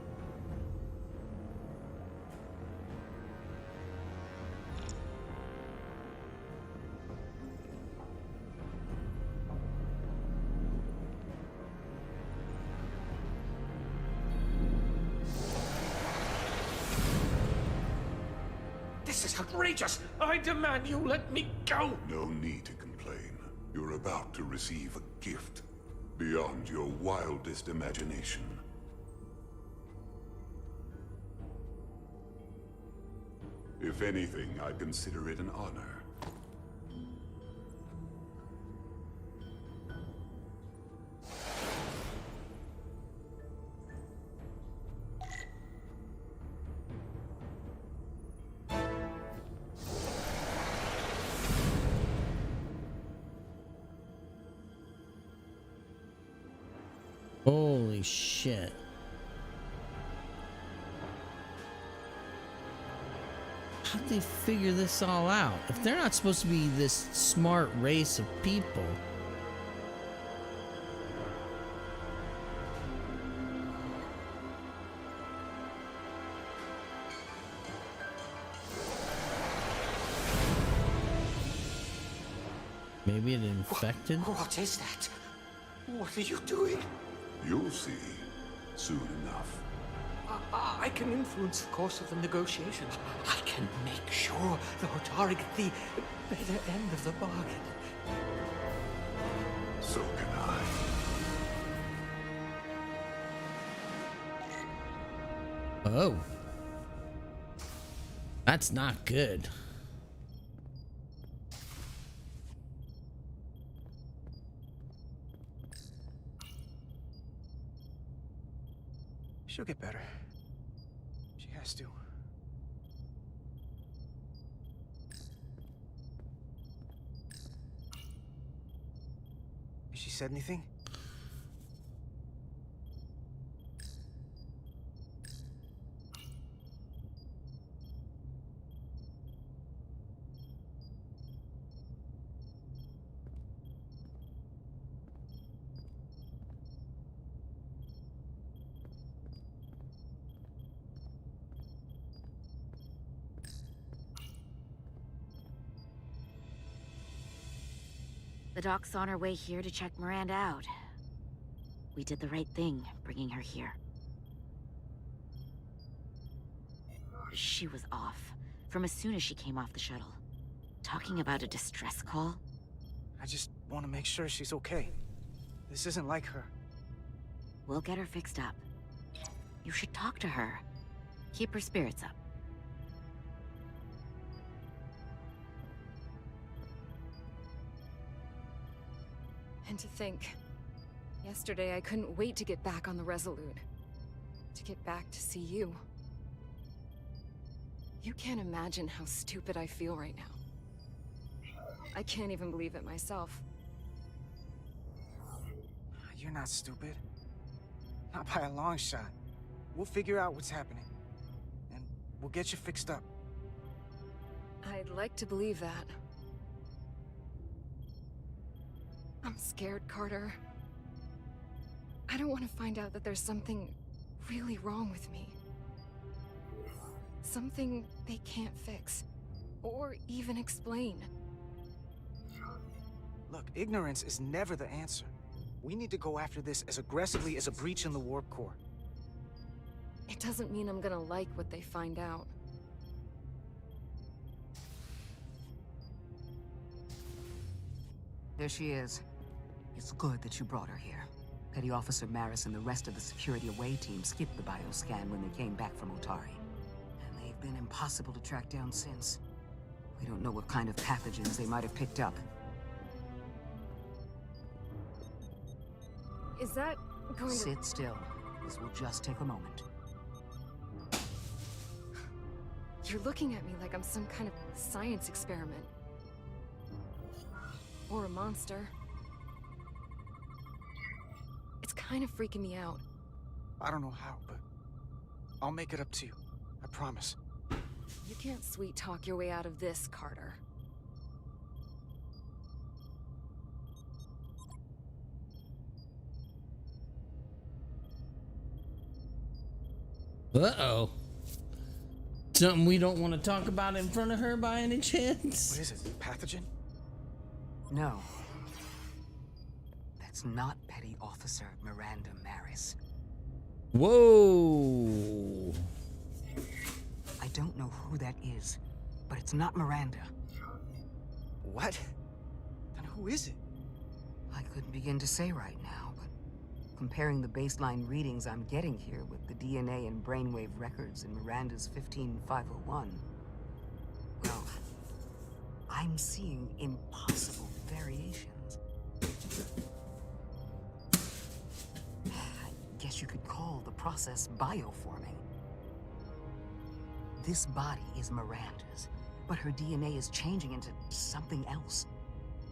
This is outrageous! I demand you let me go! No need to complain. You're about to receive a gift beyond your wildest imagination. If anything, I'd consider it an honor. Holy shit. How'd they figure this all out? If they're not supposed to be this smart race of people. Maybe it infected? What is that? What are you doing? You'll see soon enough. I can influence the course of the negotiations. I can make sure the Hotori get the better end of the bargain. So can I. Oh. That's not good. She'll get better. She has to. Has she said anything? The doc's on her way here to check Miranda out. We did the right thing, bringing her here. She was off, from as soon as she came off the shuttle. Talking about a distress call? I just want to make sure she's okay. This isn't like her. We'll get her fixed up. You should talk to her. Keep her spirits up. And to think, yesterday I couldn't wait to get back on the Resolute. To get back to see you. You can't imagine how stupid I feel right now. I can't even believe it myself. You're not stupid. Not by a long shot. We'll figure out what's happening. And we'll get you fixed up. I'd like to believe that. I'm scared, Carter. I don't want to find out that there's something really wrong with me. Something they can't fix. Or even explain. Look, ignorance is never the answer. We need to go after this as aggressively as a breach in the warp core. It doesn't mean I'm gonna like what they find out. There she is. It's good that you brought her here. Petty Officer Maris and the rest of the security away team skipped the bioscan when they came back from Hotori. And they've been impossible to track down since. We don't know what kind of pathogens they might have picked up. Is that going to... Sit still. This will just take a moment. You're looking at me like I'm some kind of science experiment. Or a monster. It's kind of freaking me out. I don't know how, but I'll make it up to you. I promise. You can't sweet talk your way out of this, Carter. Uh-oh. Something we don't want to talk about in front of her by any chance? What is it? Pathogen? No. That's not Petty Officer Miranda Maris. Whoa. I don't know who that is, but it's not Miranda. What? Then who is it? I couldn't begin to say right now, but comparing the baseline readings I'm getting here with the DNA and brainwave records in Miranda's 15501, well, I'm seeing impossible variations. I guess you could call the process bioforming. This body is Miranda's, but her DNA is changing into something else.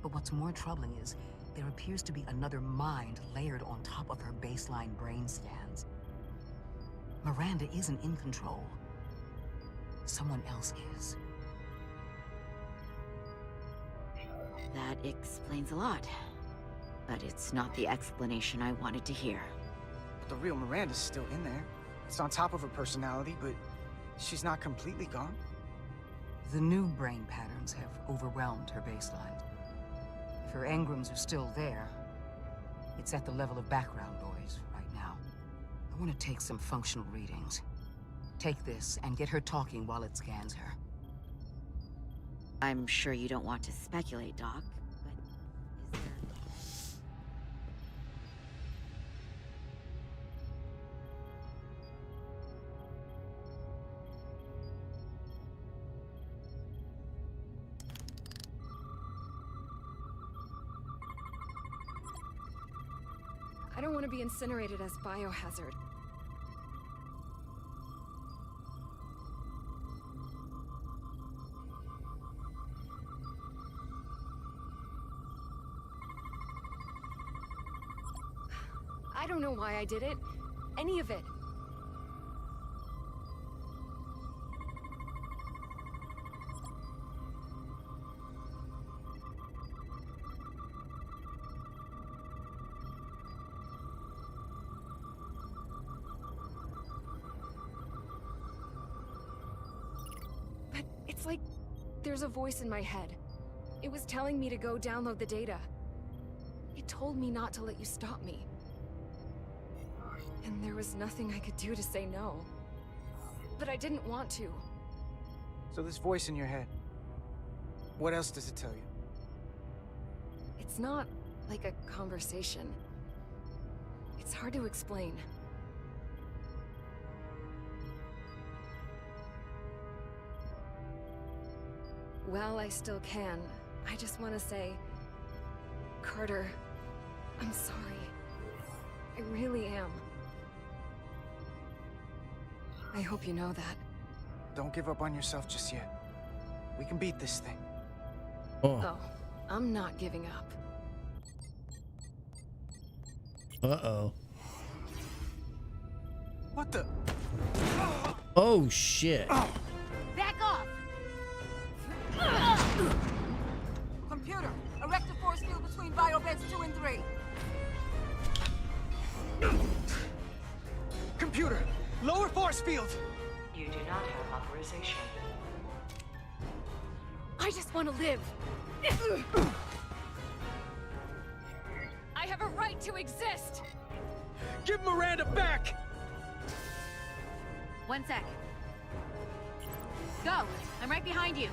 But what's more troubling is there appears to be another mind layered on top of her baseline brain scans. Miranda isn't in control. Someone else is. That explains a lot. But it's not the explanation I wanted to hear. But the real Miranda's still in there. It's on top of her personality, but she's not completely gone. The new brain patterns have overwhelmed her baseline. If her engrams are still there, it's at the level of background noise right now. I want to take some functional readings. Take this and get her talking while it scans her. I'm sure you don't want to speculate, Doc, but is there... I don't want to be incinerated as biohazard. I don't know why I did it. Any of it. But it's like there's a voice in my head. It was telling me to go download the data. It told me not to let you stop me. And there was nothing I could do to say no. But I didn't want to. So this voice in your head, what else does it tell you? It's not like a conversation. It's hard to explain. While I still can, I just want to say, Carter, I'm sorry. I really am. I hope you know that. Don't give up on yourself just yet. We can beat this thing. Oh, I'm not giving up. Uh-oh. What the? Oh, shit. Back off! Computer, erect a force field between biobeds 2 and 3. Computer, lower force field! You do not have authorization. I just want to live. I have a right to exist. Give Miranda back! 1 sec. Go! I'm right behind you.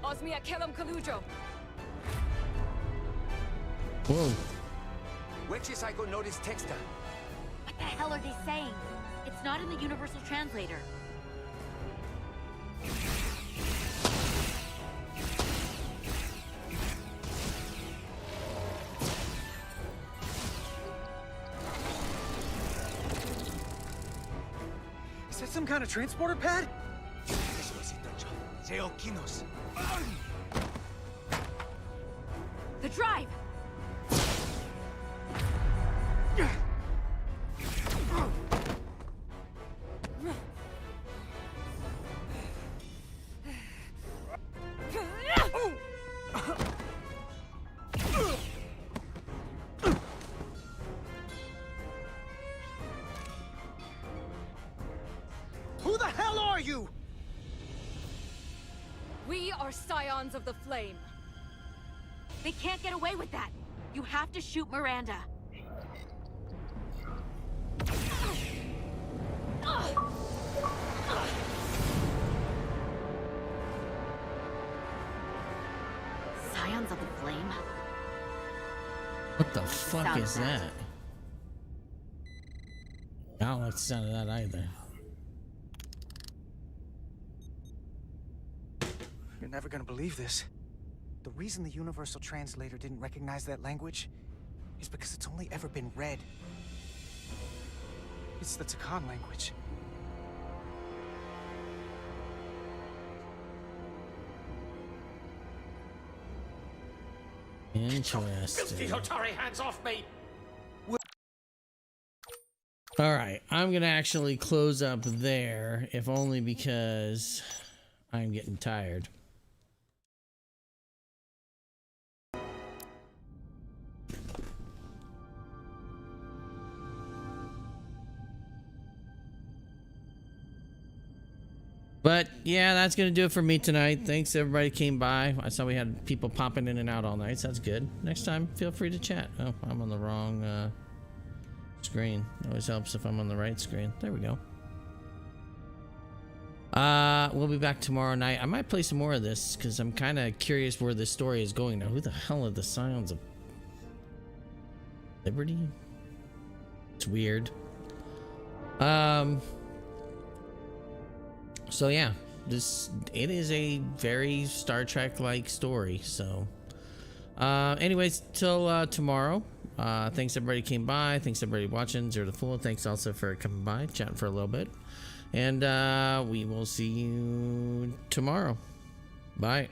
Osmia Kelam Kalujo. Whoa. What the hell are they saying? It's not in the Universal Translator. Is that some kind of transporter pad? The drive! Who the hell are you? We are Scions of the Flame. They can't get away with that. You have to shoot Miranda. Scions of the Flame? What the fuck Sounds is bad. that? I don't like the sound of that either. You're never gonna believe this. The reason the Universal Translator didn't recognize that language is because it's only ever been read. It's the Takan language. Interesting. Hotori, hands off me! All right, I'm gonna actually close up there, if only because I'm getting tired. But yeah, that's gonna do it for me tonight. Thanks everybody came by. I saw we had people popping in and out all night, so that's good. Next time, feel free to chat. Oh, I'm on the wrong screen. It always helps if I'm on the right screen. There we go. We'll be back tomorrow night. I might play some more of this because I'm kind of curious where this story is going now. Who the hell are the Scions of Liberty? It's weird. So yeah, it is a very Star Trek like story. So anyways, till tomorrow. Thanks everybody who came by. Thanks everybody watching Zero to Full. Thanks also for coming by, chatting for a little bit. And we will see you tomorrow. Bye.